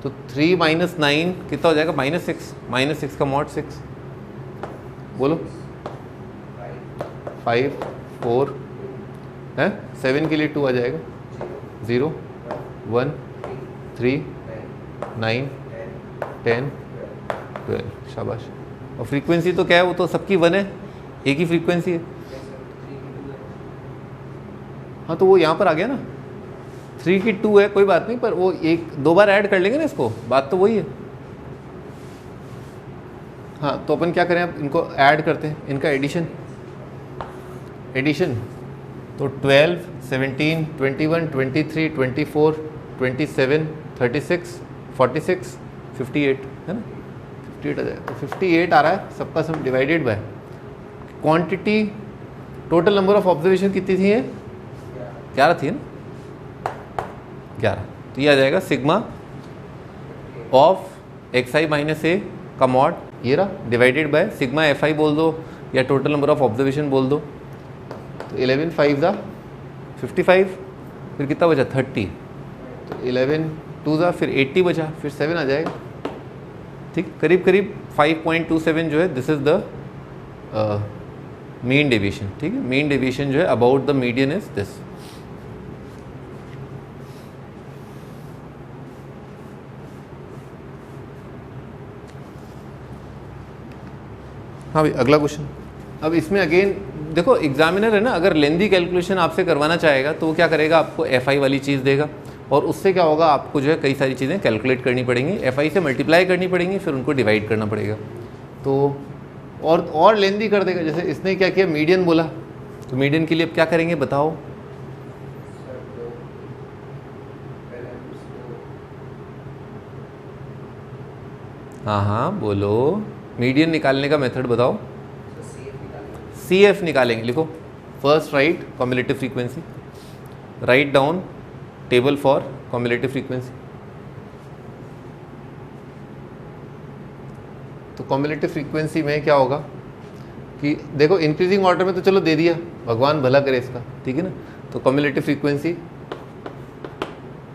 तो 3 माइनस 9 कितना हो जाएगा, -6 का मॉड 6, बोलो 5 4 है, 7 के लिए 2 आ जाएगा, 0 1 3 9 10 12। शाबाश। और फ्रीक्वेंसी तो क्या है, वो तो सबकी 1 है, एक ही फ्रीक्वेंसी है। हाँ तो वो यहाँ पर आ गया ना, 3 की 2 है, कोई बात नहीं, पर वो एक दो बार ऐड कर लेंगे ना इसको, बात तो वही है। हाँ तो अपन क्या करें, अब इनको ऐड करते हैं, इनका एडिशन तो 12 17 21 23 24 27 36 46 58 है ना, 58 आ जाएगा। तो 58 आ रहा है सबका सब divided by quantity. Total number of observation कितनी थी, 11 थी ना, 11। तो ये आ जाएगा sigma of xi minus A का मॉड, ये रहा, डिवाइडेड बाय सिग्मा fi बोल दो या टोटल नंबर ऑफ ऑब्जर्वेशन बोल दो। तो 11 5 ज़ा 55, फिर कितना बचा 30, तो 11 2 ज़ा फिर 80 बचा, फिर 7 आ जाएगा। ठीक, करीब करीब 5.27 जो है, this is the mean deviation. ठीक है, मीन डेविएशन जो है about the median is this. हाँ भाई, अगला क्वेश्चन। अब इसमें अगेन देखो, एग्जामिनर है ना, अगर लेंदी कैलकुलेशन आपसे करवाना चाहेगा तो वो क्या करेगा, आपको FI वाली चीज़ देगा, और उससे क्या होगा, आपको जो है कई सारी चीज़ें कैलकुलेट करनी पड़ेंगी, FI से मल्टीप्लाई करनी पड़ेंगी, फिर उनको डिवाइड करना पड़ेगा। तो और लेंदी कर देगा। जैसे इसने क्या किया, मीडियन बोला, तो मीडियन के लिए अब क्या करेंगे बताओ। हाँ हाँ बोलो, मीडियन निकालने का मेथड बताओ। CF निकालेंगे, लिखो first right cumulative frequency, write down table for cumulative frequency. तो कम्युलेटिव फ्रीक्वेंसी में क्या होगा कि देखो, इंक्रीजिंग ऑर्डर में तो चलो दे दिया, भगवान भला करे इसका, ठीक है ना। तो कम्युलेटिव फ्रीक्वेंसी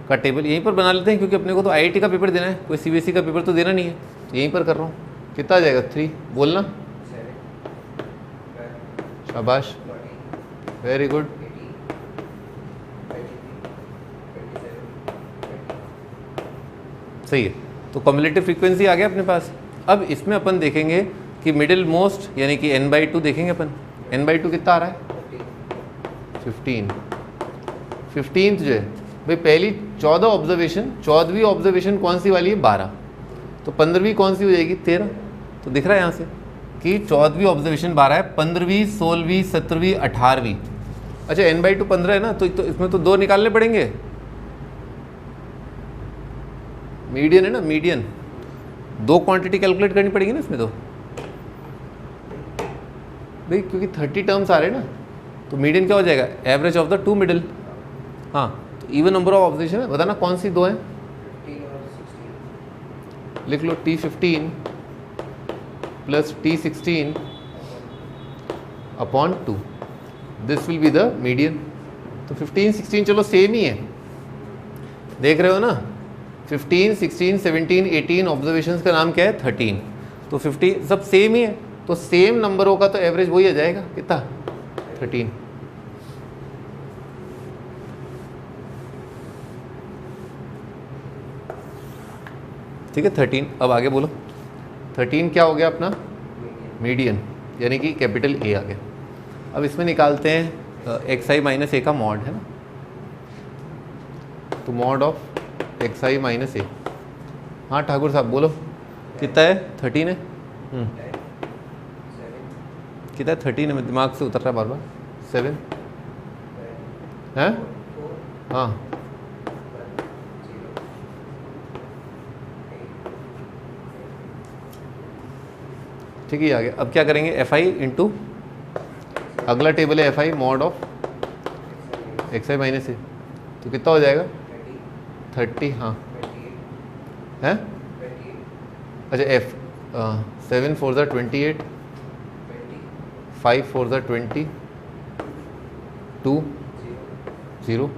का टेबल यहीं पर बना लेते हैं, क्योंकि अपने को तो IIT का पेपर देना है, कोई CBSE का पेपर तो देना नहीं है, तो यहीं पर कर रहा हूँ। कितना आ जाएगा, 3 बोलना। शाबाश, वेरी गुड। सही है। तो कम्युलेटिव फ्रीक्वेंसी आ गया अपने पास। अब इसमें अपन देखेंगे कि मिडिल मोस्ट यानी कि n/2 देखेंगे अपन। n/2 कितना आ रहा है, 15। 15th जो है भाई, पहली 14 ऑब्जर्वेशन, 14वीं ऑब्जर्वेशन कौन सी वाली है, 12। तो 15वीं कौन सी हो जाएगी, 13। तो दिख रहा है यहाँ से कि 14वीं ऑब्जर्वेशन 12 है, 15वीं 16वीं 17वीं 18वीं। अच्छा, n/2 15 है ना, तो इसमें तो 2 निकालने पड़ेंगे। मीडियन है ना, मीडियन 2 क्वांटिटी कैलकुलेट करनी पड़ेगी ना इसमें तो भाई, क्योंकि 30 टर्म्स आ रहे हैं ना। तो मीडियन क्या हो जाएगा, एवरेज ऑफ द 2 मिडिल। हाँ, तो इवन नंबर ऑफ ऑब्जर्वेशन है, बताना कौन सी 2 है, लिख लो T15 plus T16 upon 2, this will be the median. तो 15 16 चलो सेम ही है, देख रहे हो ना, 15 16 17 18 ऑब्जर्वेशंस का नाम क्या है, 13। तो 50 सब सेम ही है, तो सेम नंबरों का तो एवरेज वही आ जाएगा, कितना, 13। ठीक है, 13। अब आगे बोलो, 13 क्या हो गया अपना, मीडियन, यानी कि कैपिटल A आ गया। अब इसमें निकालते हैं xi माइनस ए का मॉड, है ना। तो मॉड ऑफ xi माइनस ए, हाँ ठाकुर साहब बोलो, कितना है, 13 है। कितना है, 13 है, दिमाग से उतर रहा है बार बार। 7 है, हाँ ठीक है, आ गया। अब क्या करेंगे, FI इंटू अगला टेबल है FI mod of xi minus A, तो कितना हो जाएगा, 30। हाँ है, अच्छा F 7 4 ज़ा 28, 5 4 ज़ा 20, 2 0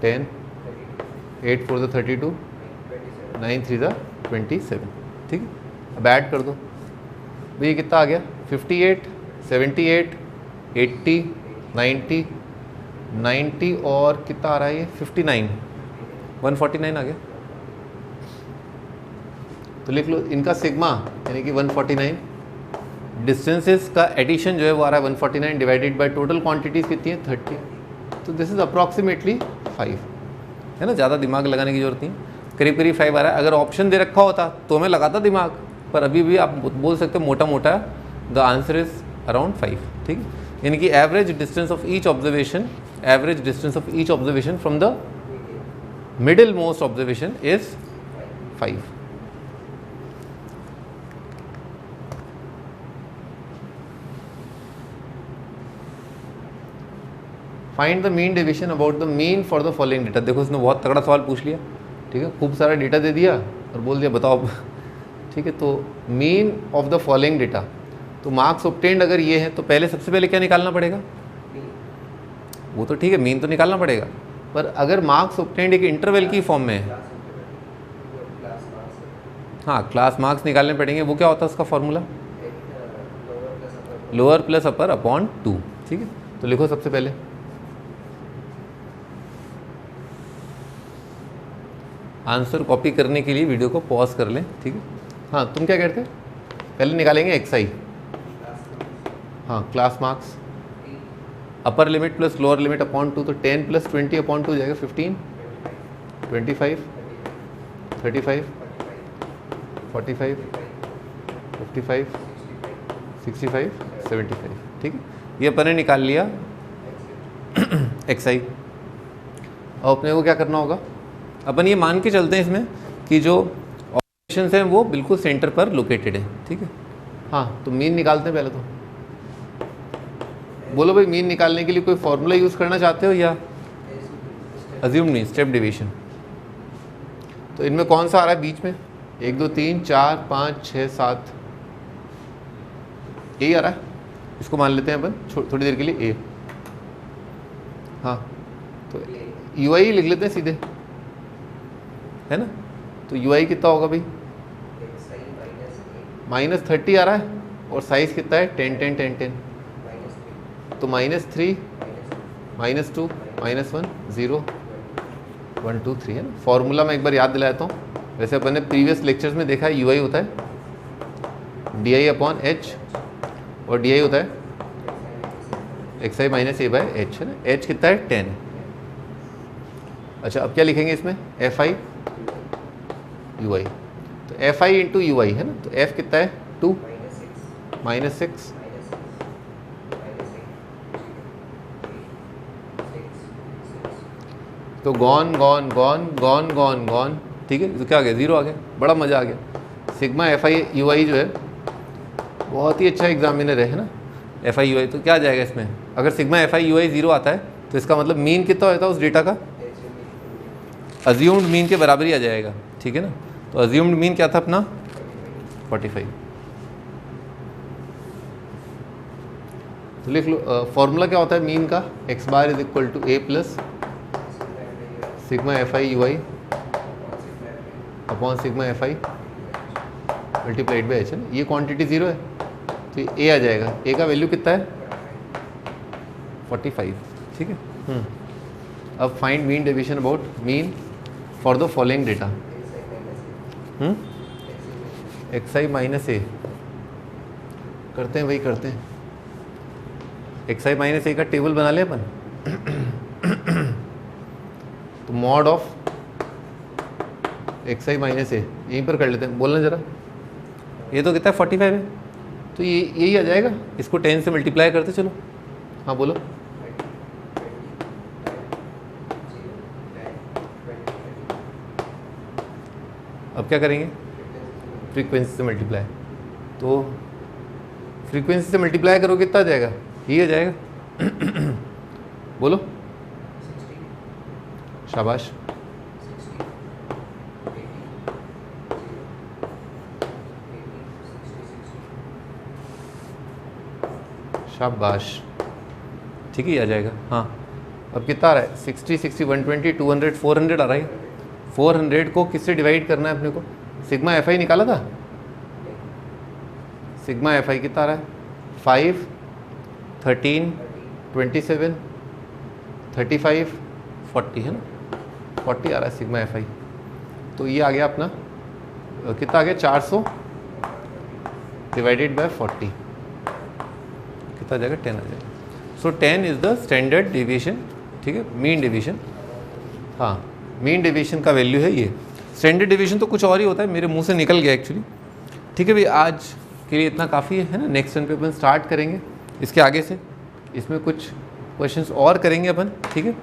10, 8 4 ज़ा 32, 9 3 ज़ा 27। ठीक है, अब ऐड कर दो भैया, कितना आ गया, 58 78 80 90 90 और कितना आ रहा है ये 59 149 आ गया। तो लिख लो इनका सिग्मा यानी कि 149, डिस्टेंसेस का एडिशन जो है वो आ रहा है 149 डिवाइडेड बाय टोटल क्वांटिटीज कितनी है 30, तो दिस इज अप्रॉक्सीमेटली 5 है ना, ज़्यादा दिमाग लगाने की जरूरत नहीं, करीब करीब 5 आ रहा है। अगर ऑप्शन दे रखा होता तो मैं लगाता दिमाग, पर अभी भी आप बोल सकते हो मोटा मोटा द आंसर इज अराउंड 5, ठीक है। यानी कि average distance of each observation, average distance of each observation from the middle most observation is 5। Find the mean deviation about the mean for the following data. देखो उसने बहुत तगड़ा सवाल पूछ लिया, ठीक है, खूब सारा डेटा दे दिया और बोल दिया बताओ अब, ठीक है। तो mean of the following data, तो मार्क्स ऑब्टेन्ड अगर ये है तो पहले सबसे पहले क्या निकालना पड़ेगा, वो तो ठीक है मीन तो निकालना पड़ेगा, पर अगर मार्क्स ऑब्टेन्ड एक इंटरवल की फॉर्म में है, हाँ क्लास मार्क्स निकालने पड़ेंगे। वो क्या होता है उसका फॉर्मूला, लोअर प्लस अपर अपॉन 2, ठीक है। तो लिखो सबसे पहले आंसर कॉपी करने के लिए वीडियो को पॉज कर लें, ठीक है। हाँ तुम क्या कहते हैं, पहले निकालेंगे एक्सआई, हाँ class marks, upper limit plus lower limit upon 2, तो 10 प्लस 20 अपॉन 2 जाएगा 15, 25, 35, 45, 55, 65, 75, ठीक है। ये अपन ने निकाल लिया एक्सआई। अब अपने को क्या करना होगा, अपन ये मान के चलते हैं इसमें कि जो ऑब्जर्वेशंस हैं वो बिल्कुल सेंटर पर लोकेटेड है, ठीक है। हाँ तो मीन निकालते हैं पहले, तो बोलो भाई मीन निकालने के लिए कोई फॉर्मूला यूज़ करना चाहते हो या अज्यूम नहीं, स्टेप डिवीजन। तो इनमें कौन सा आ रहा है बीच में, 1 2 3 4 5 6 7, यही आ रहा है, इसको मान लेते हैं अपन थोड़ी देर के लिए ए। हाँ तो यू आई लिख लेते हैं सीधे, है ना। तो यू आई कितना होगा भाई, -30 आ रहा है और साइज कितना है 10 10 10 10, तो -3 -2 -1 0 1 2 3 है ना। फॉर्मूला मैं एक बार याद दिलाता हूँ, वैसे अपन ने प्रीवियस लेक्चर्स में देखा है यू आई होता है डी अपॉन एच और डी होता है x I minus A by H, है ना। एच कितना है 10। अच्छा अब क्या लिखेंगे इसमें, एफ आई यू आई, तो एफ आई इंटू यू आई है ना, तो एफ कितना है 2 -6 तो gone gone gone gone gone gone, ठीक है। तो क्या आ गया 0 आ गया, बड़ा मज़ा आ गया। सिग्मा एफ आई यू आई जो है बहुत ही अच्छा एग्जामिनर है ना, एफ आई यू आई। तो क्या आ जाएगा इसमें, अगर सिग्मा एफ आई यू आई 0 आता है तो इसका मतलब मीन कितना होता है उस डेटा का, अज्यूम्ड मीन के बराबर ही आ जाएगा, ठीक है ना। तो अज्यूम्ड मीन क्या था अपना 45। तो लिख लो फॉर्मूला क्या होता है मीन का, X bar is equal to A plus sigma F I U I upon sigma F I multiplied by H, है ना। ये क्वांटिटी 0 है तो ए आ जाएगा, ए का वैल्यू कितना है 45, ठीक है। अब find mean deviation about mean for the following data, X I minus A करते हैं, वही करते हैं। एक्स आई माइनस ए का टेबल बना लें अपन तो mod of X I minus A यहीं पर कर लेते हैं, बोलना जरा। ये तो कितना है 45 है, तो ये यही आ जाएगा, इसको 10 से मल्टीप्लाई करते चलो। हाँ बोलो, अब क्या करेंगे, फ्रीक्वेंसी से मल्टीप्लाई। तो फ्रीक्वेंसी से मल्टीप्लाई करो कितना आ जाएगा, यही आ जाएगा बोलो, शाबाश। शाबाश, ठीक है, आ जाएगा। हाँ अब कितना आ रहा है 60 60 120 200 400 आ रहा है। 400 को किससे डिवाइड करना है अपने को, सिग्मा एफ आई निकाला था, सिग्मा एफ आई कितना आ रहा है 5 13 27, 35, 40 है ना, 40 आ रहा है सिग्मा FI। तो ये आ गया अपना कितना आ गया 400 डिवाइडेड बाय 40 कितना आ जाएगा 10 आ जाएगा। सो 10 इज़ द स्टैंडर्ड डेविएशन, ठीक है, मीन डेविएशन। हाँ, मीन डेविएशन का वैल्यू है ये। स्टैंडर्ड डेविएशन तो कुछ और ही होता है, मेरे मुंह से निकल गया एक्चुअली। ठीक है भाई, आज के लिए इतना काफ़ी है ना। नेक्स्ट टर्न पे अपन स्टार्ट करेंगे इसके आगे से, इसमें कुछ क्वेश्चंस और करेंगे अपन, ठीक है।